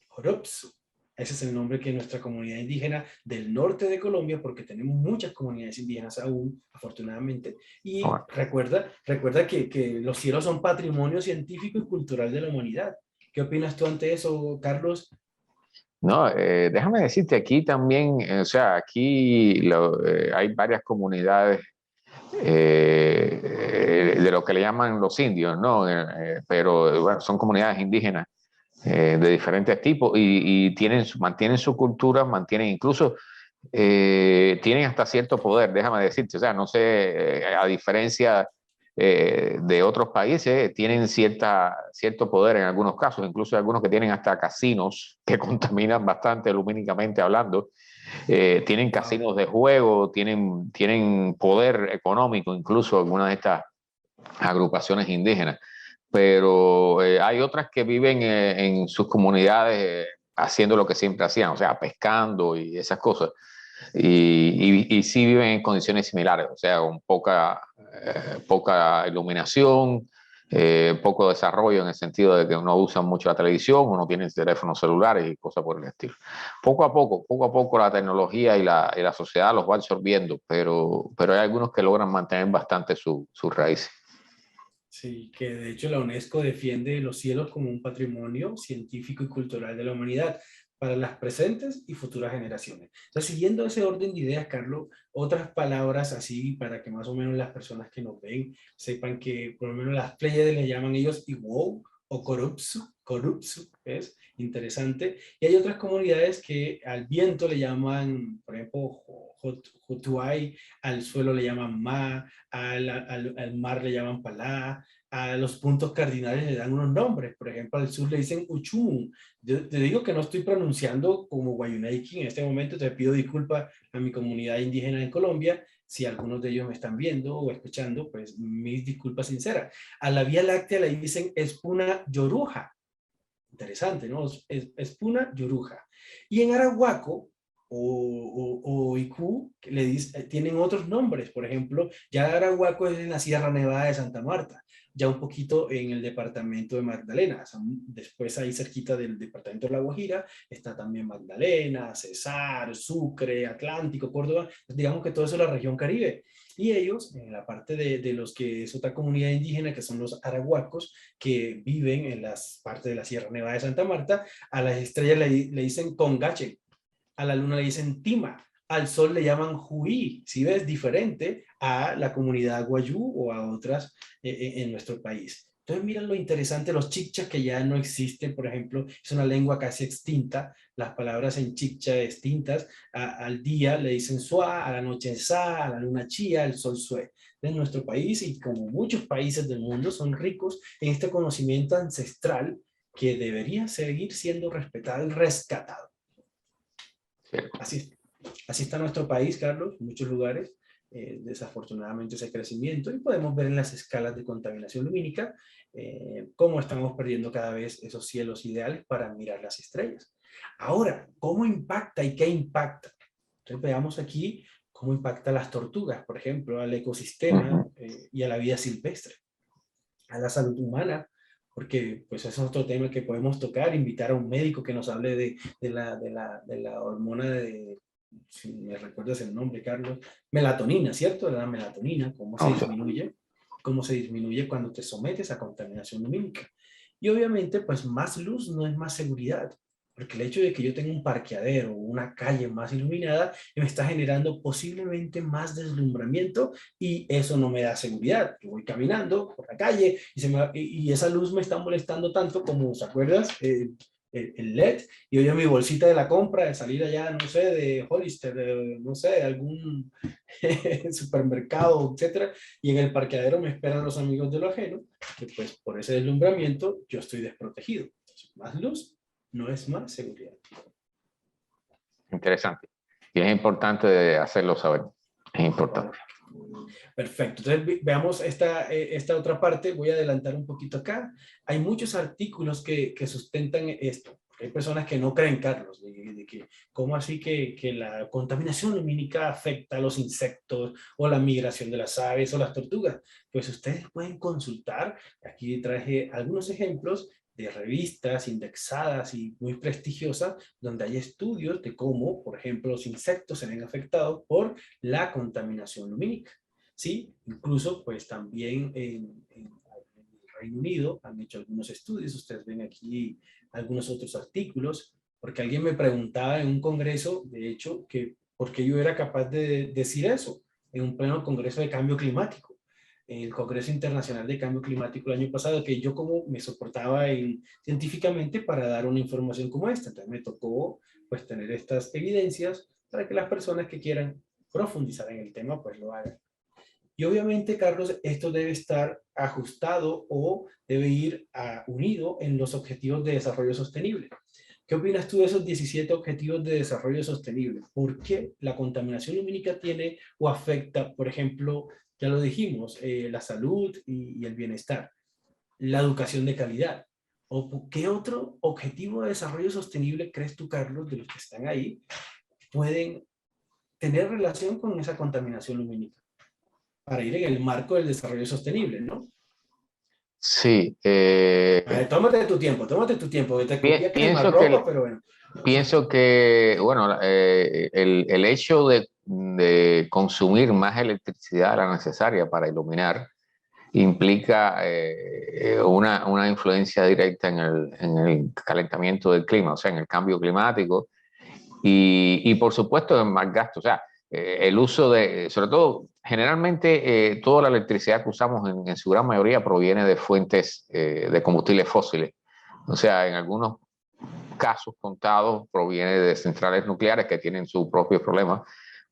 Horupsu. Ese es el nombre que nuestra comunidad indígena del norte de Colombia, porque tenemos muchas comunidades indígenas aún, afortunadamente. Y Bueno, recuerda que los cielos son patrimonio científico y cultural de la humanidad. ¿Qué opinas tú ante eso, Carlos? no, déjame decirte, aquí también, o sea, aquí hay varias comunidades de lo que le llaman los indios, ¿no? Pero bueno, son comunidades indígenas de diferentes tipos y mantienen su cultura, mantienen incluso, tienen hasta cierto poder, déjame decirte, o sea, no sé, a diferencia de otros países, tienen cierto poder en algunos casos, incluso hay algunos que tienen hasta casinos que contaminan bastante lumínicamente hablando, tienen Wow. casinos de juego, tienen poder económico, incluso algunas de estas agrupaciones indígenas, pero hay otras que viven en sus comunidades haciendo lo que siempre hacían, o sea, pescando y esas cosas. Y sí viven en condiciones similares, o sea, con poca iluminación, poco desarrollo en el sentido de que no usan mucho la televisión, o no tienen teléfonos celulares y cosas por el estilo. Poco a poco la tecnología y la sociedad los va absorbiendo, pero hay algunos que logran mantener bastante sus raíces. Sí, que de hecho la UNESCO defiende los cielos como un patrimonio científico y cultural de la humanidad para las presentes y futuras generaciones. Entonces, siguiendo ese orden de ideas, Carlos, otras palabras así para que más o menos las personas que nos ven sepan que por lo menos las Pléyades le llaman ellos Iwou o Korupsu, Korupsu, es interesante. Y hay otras comunidades que al viento le llaman, por ejemplo, Jotuay, al suelo le llaman Ma, al mar le llaman Palá, a los puntos cardinales le dan unos nombres. Por ejemplo, al sur le dicen Uchumun. Yo te digo que no estoy pronunciando como Wayuunaiki en este momento. Te pido disculpas a mi comunidad indígena en Colombia. Si algunos de ellos me están viendo o escuchando, pues mis disculpas sinceras. A la Vía Láctea le dicen Espuna Yoruja. Interesante, ¿no? Espuna Yoruja. Y en Arahuaco o Iku tienen otros nombres. Por ejemplo, ya Arahuaco es en la Sierra Nevada de Santa Marta, ya un poquito en el departamento de Magdalena. Después ahí cerquita del departamento de La Guajira está también Magdalena, Cesar, Sucre, Atlántico, Córdoba. Digamos que todo eso es la región Caribe. Y ellos, en la parte de los que es otra comunidad indígena, que son los arahuacos, que viven en las partes de la Sierra Nevada de Santa Marta, a las estrellas le dicen congache, a la luna le dicen tima, al sol le llaman juí, si ves, diferente a la comunidad guayú o a otras en nuestro país. Entonces, mira lo interesante, los chichas que ya no existen, por ejemplo, es una lengua casi extinta, las palabras en chicha extintas, al día le dicen suá, a la noche sa, a la luna chía, al sol sue. En nuestro país y como muchos países del mundo son ricos en este conocimiento ancestral que debería seguir siendo respetado y rescatado. Así, así está nuestro país, Carlos, en muchos lugares. Desafortunadamente ese crecimiento y podemos ver en las escalas de contaminación lumínica cómo estamos perdiendo cada vez esos cielos ideales para mirar las estrellas. Ahora, ¿cómo impacta y qué impacta? Entonces veamos aquí cómo impacta a las tortugas, por ejemplo, al ecosistema y a la vida silvestre, a la salud humana, porque pues eso es otro tema que podemos tocar, invitar a un médico que nos hable de la hormona de, si me recuerdas el nombre, Carlos, melatonina, ¿cierto? La melatonina, cómo se disminuye cuando te sometes a contaminación lumínica. Y obviamente, pues más luz no es más seguridad, porque el hecho de que yo tenga un parqueadero o una calle más iluminada me está generando posiblemente más deslumbramiento y eso no me da seguridad. Yo voy caminando por la calle y esa luz me está molestando tanto como, ¿se acuerdas? El LED, y yo mi bolsita de la compra, de salir allá, no sé, de Hollister, no sé, de algún supermercado, etcétera, y en el parqueadero me esperan los amigos de lo ajeno, que pues por ese deslumbramiento yo estoy desprotegido. Entonces, más luz no es más seguridad. Interesante. Y es importante hacerlo saber. Es importante. Perfecto. Entonces veamos esta otra parte. Voy a adelantar un poquito acá. Hay muchos artículos que sustentan esto. Hay personas que no creen, Carlos, de que cómo así que la contaminación lumínica afecta a los insectos o la migración de las aves o las tortugas. Pues ustedes pueden consultar. Aquí traje algunos ejemplos de revistas indexadas y muy prestigiosas, donde hay estudios de cómo, por ejemplo, los insectos se ven afectados por la contaminación lumínica. Sí, incluso pues también en el Reino Unido han hecho algunos estudios, ustedes ven aquí algunos otros artículos, porque alguien me preguntaba en un congreso, de hecho, que por qué yo era capaz de decir eso en un pleno congreso de cambio climático, en el Congreso Internacional de Cambio Climático el año pasado, que yo como me soportaba científicamente para dar una información como esta. Entonces me tocó pues tener estas evidencias para que las personas que quieran profundizar en el tema pues lo hagan. Y obviamente, Carlos, esto debe estar ajustado o debe ir unido en los objetivos de desarrollo sostenible. ¿Qué opinas tú de esos 17 objetivos de desarrollo sostenible? ¿Por qué la contaminación lumínica tiene o afecta, por ejemplo, ya lo dijimos, la salud y el bienestar, la educación de calidad? ¿O qué otro objetivo de desarrollo sostenible crees tú, Carlos, de los que están ahí, pueden tener relación con esa contaminación lumínica? Para ir en el marco del desarrollo sostenible, ¿no? Sí. Tómate tu tiempo, que te escupí a Pienso quemarropa, pero bueno. Pienso que, bueno, el hecho de consumir más electricidad de la necesaria para iluminar implica una influencia directa en el calentamiento del clima, o sea, en el cambio climático y por supuesto en más gasto. O sea, el uso de, sobre todo, generalmente toda la electricidad que usamos en su gran mayoría proviene de fuentes de combustibles fósiles. O sea, en algunos casos contados proviene de centrales nucleares que tienen sus propios problemas,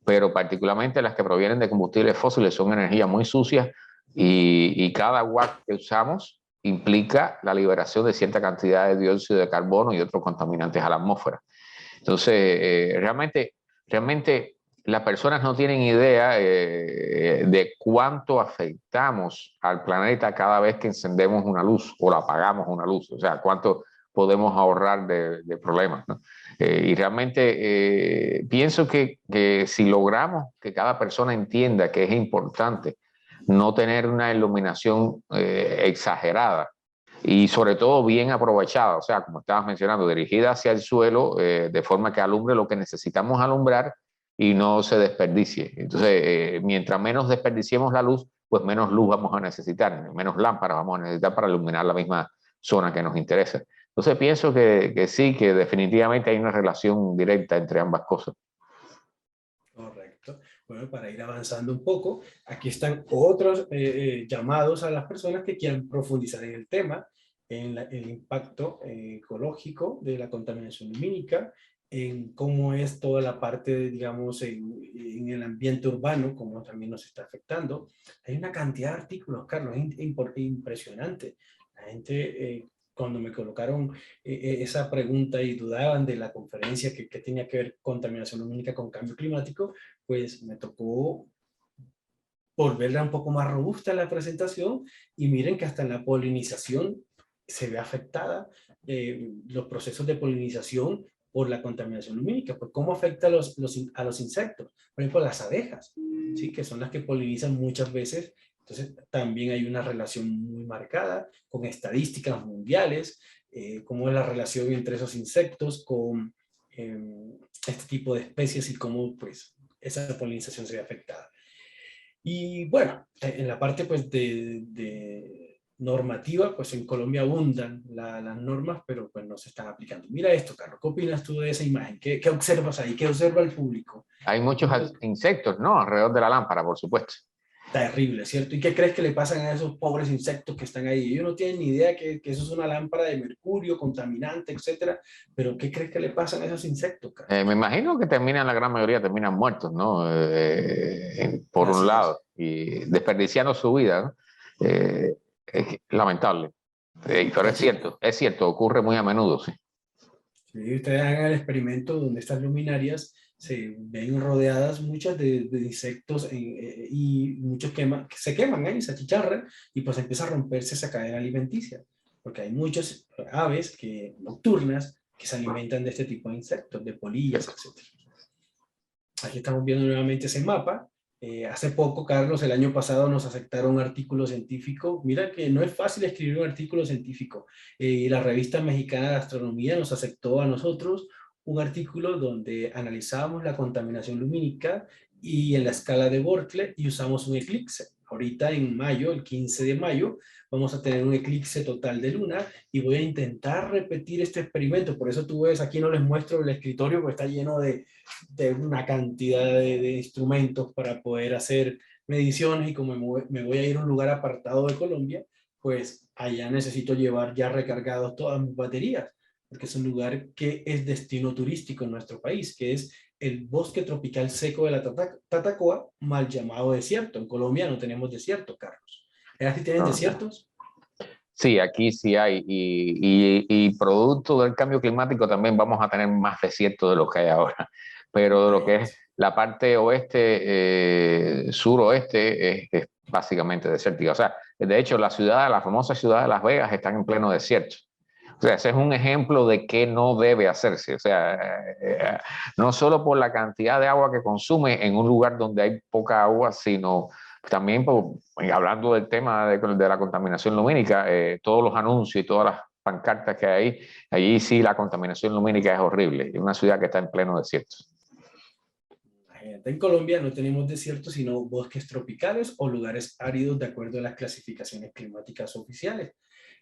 pero particularmente las que provienen de combustibles fósiles son energías muy sucias y cada watt que usamos implica la liberación de cierta cantidad de dióxido de carbono y otros contaminantes a la atmósfera. Entonces, realmente las personas no tienen idea de cuánto afectamos al planeta cada vez que encendemos una luz o la apagamos una luz, o sea, cuánto podemos ahorrar de problemas, ¿no? Y realmente pienso que si logramos que cada persona entienda que es importante no tener una iluminación exagerada, y sobre todo bien aprovechada, o sea, como estabas mencionando, dirigida hacia el suelo de forma que alumbre lo que necesitamos alumbrar y no se desperdicie. Entonces, mientras menos desperdiciemos la luz, pues menos luz vamos a necesitar, menos lámparas vamos a necesitar para iluminar la misma zona que nos interesa. Entonces, pienso que sí, que definitivamente hay una relación directa entre ambas cosas. Correcto. Bueno, para ir avanzando un poco, aquí están otros llamados a las personas que quieran profundizar en el tema, en el impacto ecológico de la contaminación lumínica, en cómo es toda la parte, digamos, en el ambiente urbano, cómo también nos está afectando. Hay una cantidad de artículos, Carlos, impresionante. La gente, cuando me colocaron esa pregunta y dudaban de la conferencia que tenía que ver contaminación lumínica con cambio climático, pues me tocó volverla un poco más robusta la presentación y miren que hasta en la polinización se ve afectada. Los procesos de polinización por la contaminación lumínica. Pues, ¿cómo afecta a los insectos? Por ejemplo, las abejas, ¿sí? Que son las que polinizan muchas veces. Entonces, también hay una relación muy marcada con estadísticas mundiales, cómo es la relación entre esos insectos con este tipo de especies y cómo pues, esa polinización se ve afectada. Y bueno, en la parte pues, de normativa, pues en Colombia abundan las normas, pero pues no se están aplicando. Mira esto, Carlos, ¿qué opinas tú de esa imagen? ¿Qué observas ahí? ¿Qué observa el público? Hay muchos insectos, ¿no? Alrededor de la lámpara, por supuesto. Terrible, ¿cierto? ¿Y qué crees que le pasan a esos pobres insectos que están ahí? Ellos no tienen ni idea que eso es una lámpara de mercurio, contaminante, etcétera, pero ¿qué crees que le pasan a esos insectos, Carlos? Me imagino que terminan, la gran mayoría terminan muertos, ¿no? Por un Así es. lado, y desperdiciando su vida, ¿no? Es lamentable. Pero Así es. es cierto, ocurre muy a menudo, sí. Sí, ustedes hagan el experimento donde estas luminarias se ven rodeadas muchas de insectos y muchos que se queman y se achicharran y pues empieza a romperse esa cadena alimenticia, porque hay muchas aves nocturnas que se alimentan de este tipo de insectos, de polillas, etc. Aquí estamos viendo nuevamente ese mapa. Hace poco, Carlos, el año pasado nos aceptaron un artículo científico. Mira que no es fácil escribir un artículo científico. La revista mexicana de astronomía nos aceptó a nosotros un artículo donde analizábamos la contaminación lumínica y en la escala de Bortle y usamos un eclipse. Ahorita en mayo, el 15 de mayo, vamos a tener un eclipse total de luna y voy a intentar repetir este experimento. Por eso tú ves, aquí no les muestro el escritorio porque está lleno de una cantidad de instrumentos para poder hacer mediciones y como me voy a ir a un lugar apartado de Colombia, pues allá necesito llevar ya recargados todas mis baterías, porque es un lugar que es destino turístico en nuestro país, que es el bosque tropical seco de la Tatacoa, mal llamado desierto. En Colombia no tenemos desierto, Carlos. ¿Allá sí tienen No, no. desiertos? Sí, aquí sí hay, y producto del cambio climático también vamos a tener más desierto de lo que hay ahora. Pero de lo que es Imagínate. la parte oeste, suroeste, es básicamente desértica. O sea, de hecho, la famosa ciudad de Las Vegas está en pleno desierto. O sea, ese es un ejemplo de qué no debe hacerse. O sea, no solo por la cantidad de agua que consume en un lugar donde hay poca agua, sino también hablando del tema de la contaminación lumínica, todos los anuncios y todas las pancartas que hay, allí sí la contaminación lumínica es horrible. Es una ciudad que está en pleno desierto. Imagínate, en Colombia no tenemos desiertos, sino bosques tropicales o lugares áridos de acuerdo a las clasificaciones climáticas oficiales.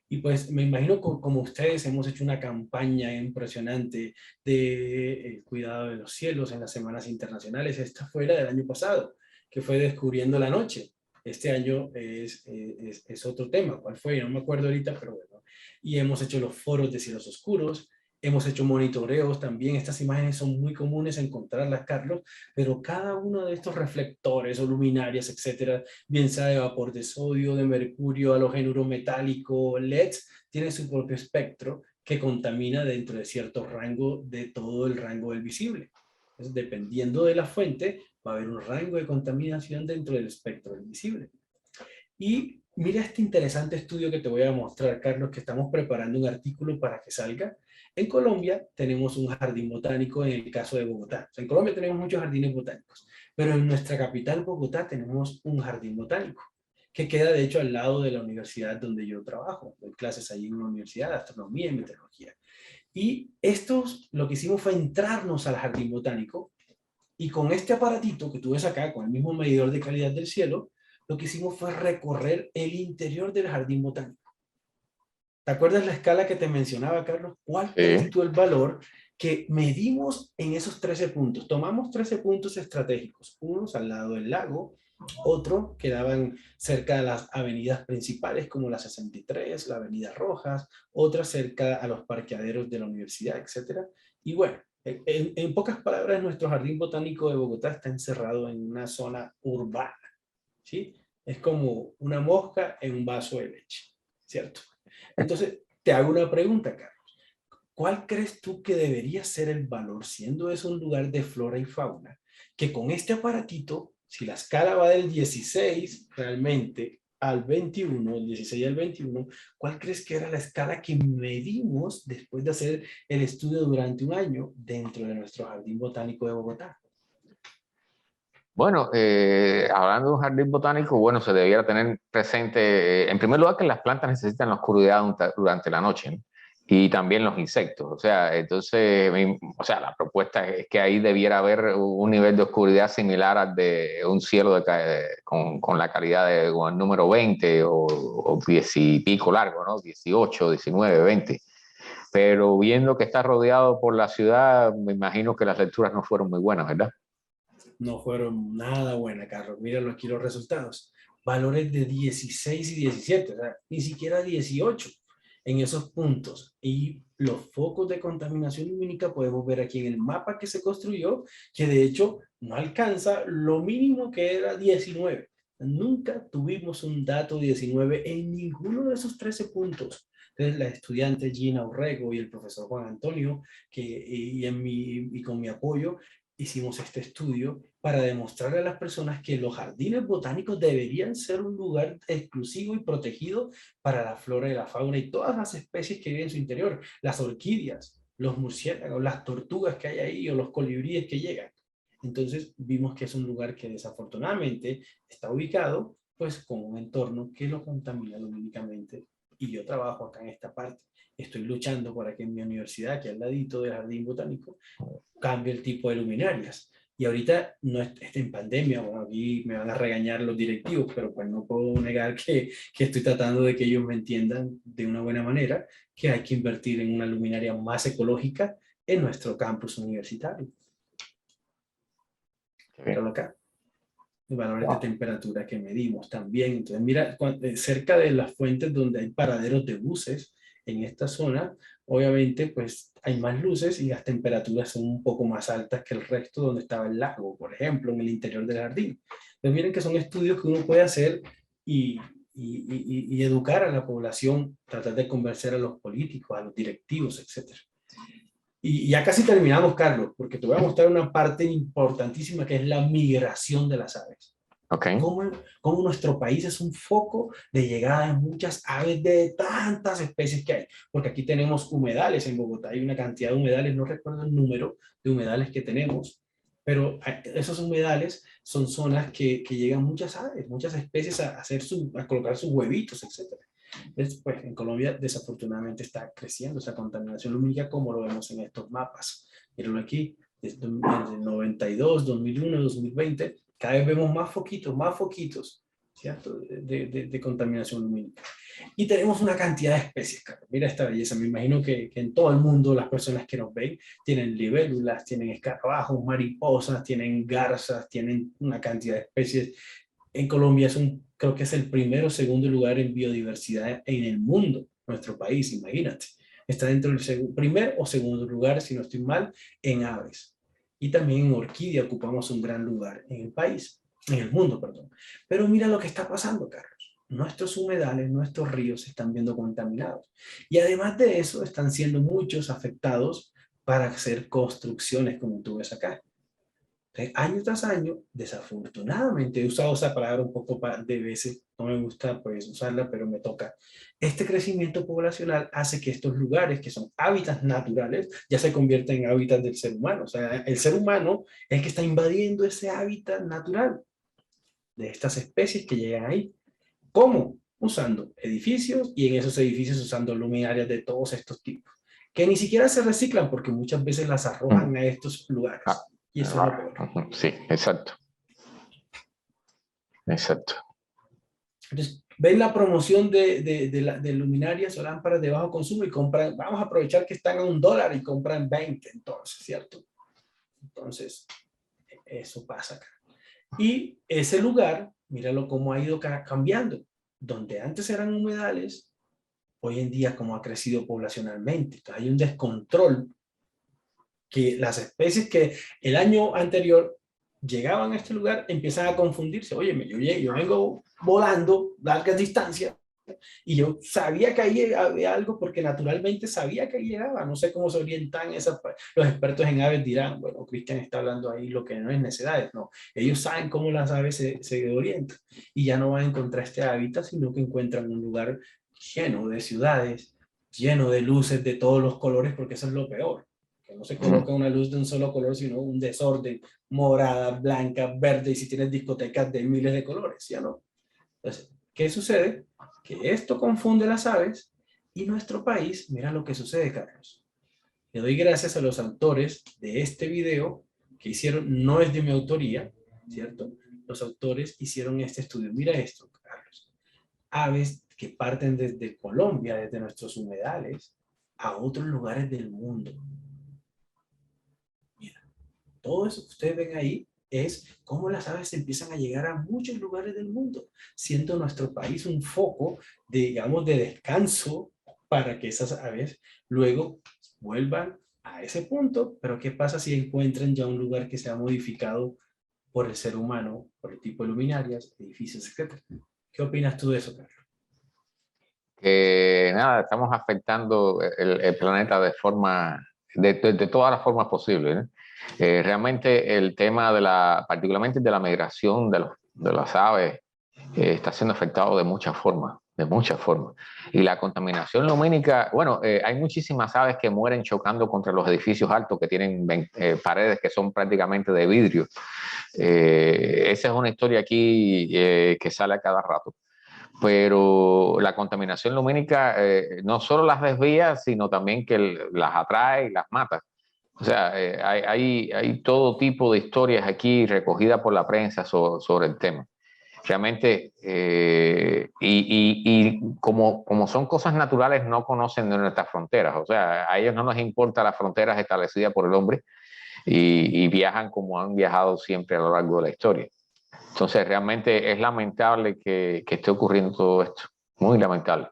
Y pues me imagino como ustedes hemos hecho una campaña impresionante de cuidado de los cielos en las semanas internacionales. Esta fue la del año pasado, que fue Descubriendo la Noche. Este año es otro tema. ¿Cuál fue? No me acuerdo ahorita, pero bueno. Y hemos hecho los foros de cielos oscuros, hemos hecho monitoreos también. Estas imágenes son muy comunes encontrarlas, Carlos, pero cada uno de estos reflectores o luminarias, etcétera, bien sea de vapor de sodio, de mercurio, halogénuro metálico, LEDs, tiene su propio espectro que contamina dentro de cierto rango de todo el rango del visible. Entonces, dependiendo de la fuente, va a haber un rango de contaminación dentro del espectro del visible. Y mira este interesante estudio que te voy a mostrar, Carlos, que estamos preparando un artículo para que salga. En Colombia tenemos un jardín botánico en el caso de Bogotá. O sea, en Colombia tenemos muchos jardines botánicos, pero en nuestra capital, Bogotá, tenemos un jardín botánico que queda de hecho al lado de la universidad donde yo trabajo. Doy clases ahí en una universidad de astronomía y meteorología. Y estos, lo que hicimos fue entrarnos al jardín botánico y con este aparatito que tú ves acá, con el mismo medidor de calidad del cielo, lo que hicimos fue recorrer el interior del jardín botánico. ¿Te acuerdas la escala que te mencionaba, Carlos? ¿Cuál crees Sí. tú el valor que medimos en esos 13 puntos? Tomamos 13 puntos estratégicos, unos al lado del lago, otro quedaban cerca de las avenidas principales como la 63, la Avenida Rojas, otra cerca a los parqueaderos de la universidad, etcétera. Y bueno, en pocas palabras, nuestro jardín botánico de Bogotá está encerrado en una zona urbana, ¿sí? Es como una mosca en un vaso de leche, ¿cierto? Entonces, te hago una pregunta, Carlos. ¿Cuál crees tú que debería ser el valor, siendo eso un lugar de flora y fauna, que con este aparatito, si la escala va del 16 realmente al 21, el 16 al 21, ¿cuál crees que era la escala que medimos después de hacer el estudio durante un año dentro de nuestro Jardín Botánico de Bogotá? Bueno, hablando de un jardín botánico, bueno, se debiera tener presente, en primer lugar, que las plantas necesitan la oscuridad durante la noche, ¿no? Y también los insectos. O sea, entonces, o sea, la propuesta es que ahí debiera haber un nivel de oscuridad similar al de un cielo con la calidad de con el número 20 o 10 y pico largo, ¿no? 18, 19, 20. Pero viendo que está rodeado por la ciudad, me imagino que las lecturas no fueron muy buenas, ¿verdad? No fueron nada buenas, Carlos. Míralo aquí los resultados. Valores de 16 y 17, o sea, ni siquiera 18 en esos puntos. Y los focos de contaminación lumínica podemos ver aquí en el mapa que se construyó, que de hecho no alcanza lo mínimo que era 19. Nunca tuvimos un dato 19 en ninguno de esos 13 puntos. Entonces, la estudiante Gina Urrego y el profesor Juan Antonio, y con mi apoyo, hicimos este estudio para demostrarle a las personas que los jardines botánicos deberían ser un lugar exclusivo y protegido para la flora y la fauna y todas las especies que viven en su interior, las orquídeas, los murciélagos, las tortugas que hay ahí o los colibríes que llegan. Entonces vimos que es un lugar que desafortunadamente está ubicado pues con un entorno que lo contamina lumínicamente, y yo trabajo acá en esta parte. Estoy luchando para que en mi universidad, que al ladito del jardín botánico, cambie el tipo de luminarias. Y ahorita no está en pandemia, bueno, aquí me van a regañar los directivos, pero pues no puedo negar que estoy tratando de que ellos me entiendan de una buena manera que hay que invertir en una luminaria más ecológica en nuestro campus universitario. Míralo acá. Los valores de temperatura que medimos también. Entonces, mira, cerca de las fuentes donde hay paraderos de buses en esta zona, obviamente, pues hay más luces y las temperaturas son un poco más altas que el resto donde estaba el lago, por ejemplo, en el interior del jardín. Entonces, miren que son estudios que uno puede hacer y educar a la población, tratar de convencer a los políticos, a los directivos, etcétera. Y ya casi terminamos, Carlos, porque te voy a mostrar una parte importantísima que es la migración de las aves. Okay. Cómo nuestro país es un foco de llegada de muchas aves de tantas especies que hay. Porque aquí tenemos humedales en Bogotá, hay una cantidad de humedales, no recuerdo el número de humedales que tenemos, pero esos humedales son zonas que llegan muchas aves, muchas especies a colocar sus huevitos, etc. Pues en Colombia desafortunadamente está creciendo esa contaminación lumínica como lo vemos en estos mapas. Mírenlo aquí, desde el 92, 2001, 2020, cada vez vemos más foquitos, ¿cierto? De contaminación lumínica. Y tenemos una cantidad de especies, Carlos. Mira esta belleza. Me imagino que en todo el mundo las personas que nos ven tienen libélulas, tienen escarabajos, mariposas, tienen garzas, tienen una cantidad de especies. En Colombia creo que es el primero o segundo lugar en biodiversidad en el mundo, nuestro país, imagínate. Está dentro del primer o segundo lugar, si no estoy mal, en aves. Y también en orquídea ocupamos un gran lugar en el país, en el mundo, perdón. Pero mira lo que está pasando, Carlos. Nuestros humedales, nuestros ríos se están viendo contaminados. Y además de eso, están siendo muchos afectados para hacer construcciones, como tú ves acá. Año tras año, desafortunadamente, he usado esa palabra un poco de veces, no me gusta pues usarla, pero me toca. Este crecimiento poblacional hace que estos lugares, que son hábitats naturales, ya se conviertan en hábitats del ser humano. O sea, el ser humano es el que está invadiendo ese hábitat natural de estas especies que llegan ahí. ¿Cómo? Usando edificios, y en esos edificios usando luminarias de todos estos tipos, que ni siquiera se reciclan porque muchas veces las arrojan a estos lugares. Y eso es lo peor. Sí, exacto. Exacto. Entonces, ven la promoción de luminarias o lámparas de bajo consumo y compran, vamos a aprovechar que están a $1 y compran 20, entonces, ¿cierto? Entonces, eso pasa acá. Y ese lugar, míralo cómo ha ido cambiando. Donde antes eran humedales, hoy en día como ha crecido poblacionalmente. Entonces, hay un descontrol que las especies que el año anterior llegaban a este lugar empiezan a confundirse. Oye, yo vengo volando largas distancias Y yo sabía que ahí había algo porque naturalmente sabía que ahí llegaba. No sé cómo se orientan los expertos en aves dirán, bueno, Cristian está hablando ahí lo que no es necesidades. No, ellos saben cómo las aves se orientan y ya no van a encontrar este hábitat, sino que encuentran un lugar lleno de ciudades, lleno de luces de todos los colores, porque eso es lo peor. Que no se coloca una luz de un solo color, sino un desorden, morada, blanca, verde, y si tienes discotecas de miles de colores, ¿ya no? Entonces, ¿qué sucede? Que esto confunde las aves y nuestro país, mira lo que sucede, Carlos. Le doy gracias a los autores de este video que hicieron, no es de mi autoría, ¿cierto? Los autores hicieron este estudio. Mira esto, Carlos. Aves que parten desde Colombia, desde nuestros humedales, a otros lugares del mundo. Mira, todo eso que ustedes ven ahí es cómo las aves empiezan a llegar a muchos lugares del mundo, siendo nuestro país un foco, de, digamos, de descanso para que esas aves luego vuelvan a ese punto. Pero ¿qué pasa si encuentran ya un lugar que se ha modificado por el ser humano, por el tipo de luminarias, edificios, etcétera? ¿Qué opinas tú de eso, Carlos? Que nada, estamos afectando el planeta de forma, de todas las formas posibles, ¿no? Realmente el tema particularmente de la migración de las aves, está siendo afectado de muchas formas, de muchas formas. Y la contaminación lumínica, bueno, hay muchísimas aves que mueren chocando contra los edificios altos que tienen paredes que son prácticamente de vidrio. Esa es una historia aquí que sale a cada rato. Pero la contaminación lumínica no solo las desvía, sino también que las atrae y las mata. O sea, hay todo tipo de historias aquí recogidas por la prensa sobre el tema. Realmente, y como son cosas naturales, no conocen de nuestras fronteras. O sea, a ellos no les importa las fronteras establecidas por el hombre y viajan como han viajado siempre a lo largo de la historia. Entonces, realmente es lamentable que esté ocurriendo todo esto, muy lamentable.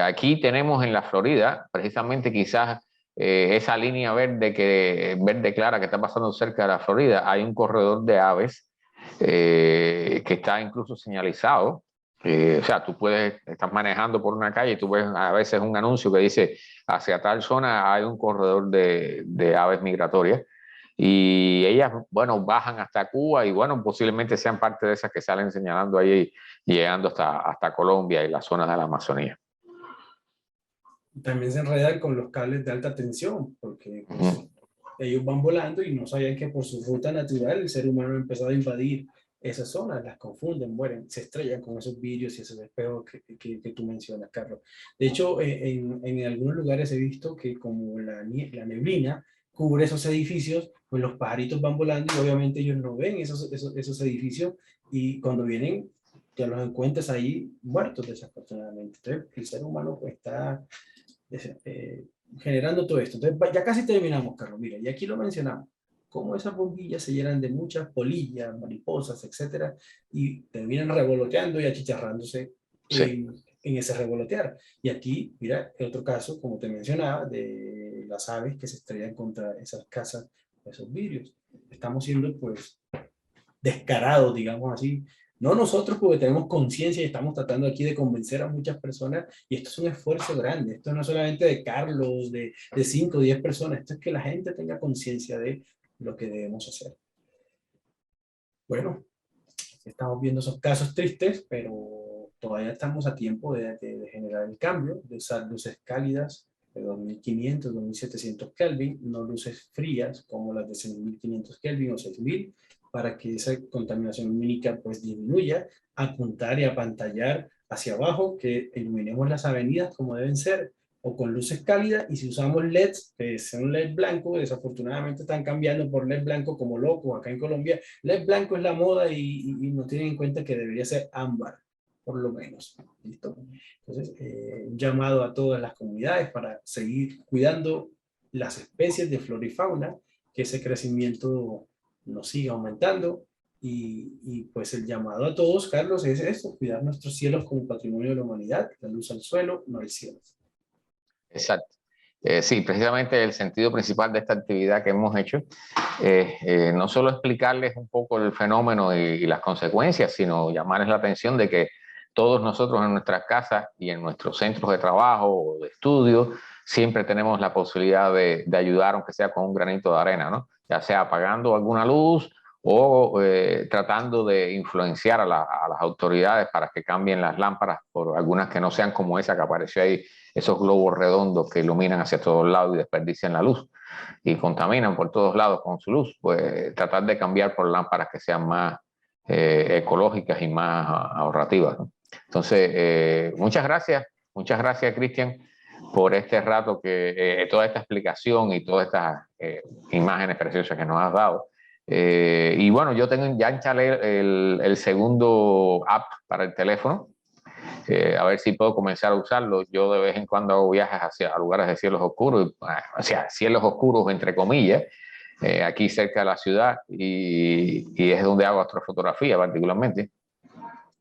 Aquí tenemos en la Florida, precisamente quizás esa línea verde clara que está pasando cerca de la Florida, hay un corredor de aves que está incluso señalizado. O sea, tú estás manejando por una calle y tú ves a veces un anuncio que dice hacia tal zona hay un corredor de aves migratorias. Y ellas, bueno, bajan hasta Cuba y, bueno, posiblemente sean parte de esas que salen señalando ahí, llegando hasta Colombia y las zonas de la Amazonía. También se enredan con los cables de alta tensión, porque pues, ellos van volando y no sabían que por su ruta natural el ser humano ha empezado a invadir esas zonas, las confunden, mueren, se estrellan con esos vidrios y esos espejos que tú mencionas, Carlos. De hecho, en algunos lugares he visto que como la neblina cubre esos edificios, pues los pajaritos van volando y obviamente ellos no ven esos edificios y cuando vienen ya los encuentras ahí muertos desafortunadamente. Entonces, el ser humano pues está eh, generando todo esto. Entonces, ya casi terminamos, Carlos. Mira, y aquí lo mencionamos. Cómo esas bombillas se llenan de muchas polillas, mariposas, etcétera, y terminan revoloteando y achicharrándose Sí. en ese revolotear. Y aquí, mira, el otro caso, como te mencionaba, de las aves que se estrellan contra esas casas, esos vidrios. Estamos siendo, pues, descarados, digamos así. No nosotros porque tenemos conciencia y estamos tratando aquí de convencer a muchas personas y esto es un esfuerzo grande, esto no es solamente de Carlos, de 5 o 10 personas, esto es que la gente tenga conciencia de lo que debemos hacer. Bueno, estamos viendo esos casos tristes, pero todavía estamos a tiempo de generar el cambio, de usar luces cálidas de 2500, 2700 Kelvin, no luces frías como las de 6500 Kelvin o 6000, para que esa contaminación lumínica pues disminuya, apuntar y apantallar hacia abajo, que iluminemos las avenidas como deben ser, o con luces cálidas, y si usamos LEDs, que sea un LED blanco, desafortunadamente están cambiando por LED blanco como locos acá en Colombia. LED blanco es la moda y no tienen en cuenta que debería ser ámbar, por lo menos. ¿Listo? Entonces, un llamado a todas las comunidades para seguir cuidando las especies de flora y fauna, que ese crecimiento nos siga aumentando. Y pues el llamado a todos, Carlos, es esto, cuidar nuestros cielos como patrimonio de la humanidad, la luz al suelo, no al cielo. Exacto. Sí, precisamente el sentido principal de esta actividad que hemos hecho es no solo explicarles un poco el fenómeno y las consecuencias, sino llamarles la atención de que todos nosotros en nuestras casas y en nuestros centros de trabajo o de estudio, siempre tenemos la posibilidad de ayudar, aunque sea con un granito de arena, ¿no? Ya sea apagando alguna luz o tratando de influenciar a las autoridades para que cambien las lámparas por algunas que no sean como esa que apareció ahí, esos globos redondos que iluminan hacia todos lados y desperdician la luz y contaminan por todos lados con su luz. Pues tratar de cambiar por lámparas que sean más ecológicas y más ahorrativas, ¿no? Entonces, muchas gracias, Cristian, por este rato, toda esta explicación y todas estas imágenes preciosas que nos has dado. Y bueno, yo ya instalé el segundo app para el teléfono, a ver si puedo comenzar a usarlo. Yo de vez en cuando hago viajes hacia lugares de cielos oscuros, o sea, cielos oscuros entre comillas, aquí cerca de la ciudad, y es donde hago astrofotografía particularmente.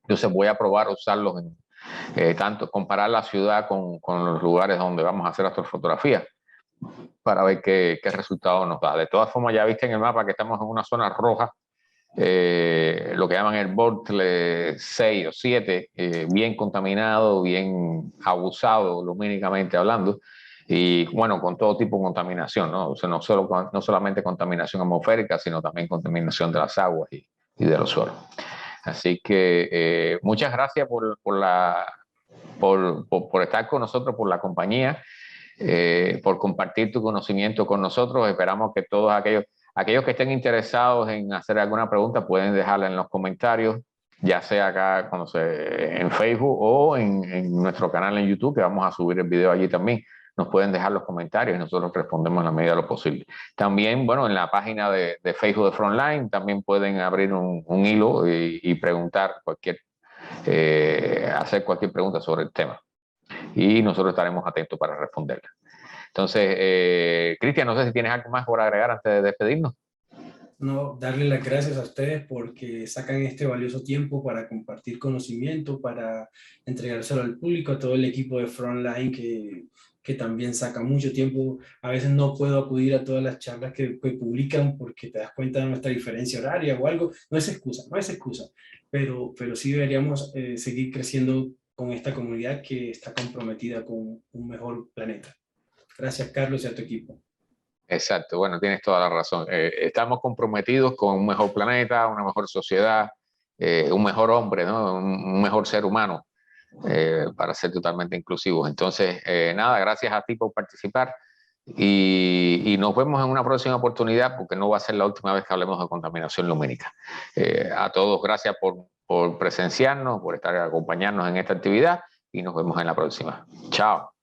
Entonces voy a probar a usarlos tanto comparar la ciudad con los lugares donde vamos a hacer astrofotografía para ver qué resultado nos da. De todas formas, ya viste en el mapa que estamos en una zona roja, lo que llaman el borde 6 o 7, bien contaminado, bien abusado lumínicamente hablando, y bueno, con todo tipo de contaminación, ¿no? O sea, no solamente contaminación atmosférica, sino también contaminación de las aguas y de los suelos. Así que muchas gracias por estar con nosotros, por la compañía, por compartir tu conocimiento con nosotros. Esperamos que todos aquellos que estén interesados en hacer alguna pregunta pueden dejarla en los comentarios, ya sea acá en Facebook o en nuestro canal en YouTube, que vamos a subir el video allí también. Nos pueden dejar los comentarios y nosotros respondemos en la medida de lo posible. También, bueno, en la página de Facebook de Frontline también pueden abrir un hilo y preguntar hacer cualquier pregunta sobre el tema. Y nosotros estaremos atentos para responderla. Entonces, Cristian, no sé si tienes algo más por agregar antes de despedirnos. No, darle las gracias a ustedes porque sacan este valioso tiempo para compartir conocimiento, para entregárselo al público, a todo el equipo de Frontline que también saca mucho tiempo. A veces no puedo acudir a todas las charlas que publican porque te das cuenta de nuestra diferencia horaria o algo. No es excusa, pero sí deberíamos seguir creciendo con esta comunidad que está comprometida con un mejor planeta. Gracias, Carlos, y a tu equipo. Exacto, bueno, tienes toda la razón. Estamos comprometidos con un mejor planeta, una mejor sociedad, un mejor hombre, ¿no? Un mejor ser humano, para ser totalmente inclusivos. Entonces, nada, gracias a ti por participar y nos vemos en una próxima oportunidad, porque no va a ser la última vez que hablemos de contaminación lumínica. A todos, gracias por presenciarnos, por acompañarnos en esta actividad, y nos vemos en la próxima. Chao.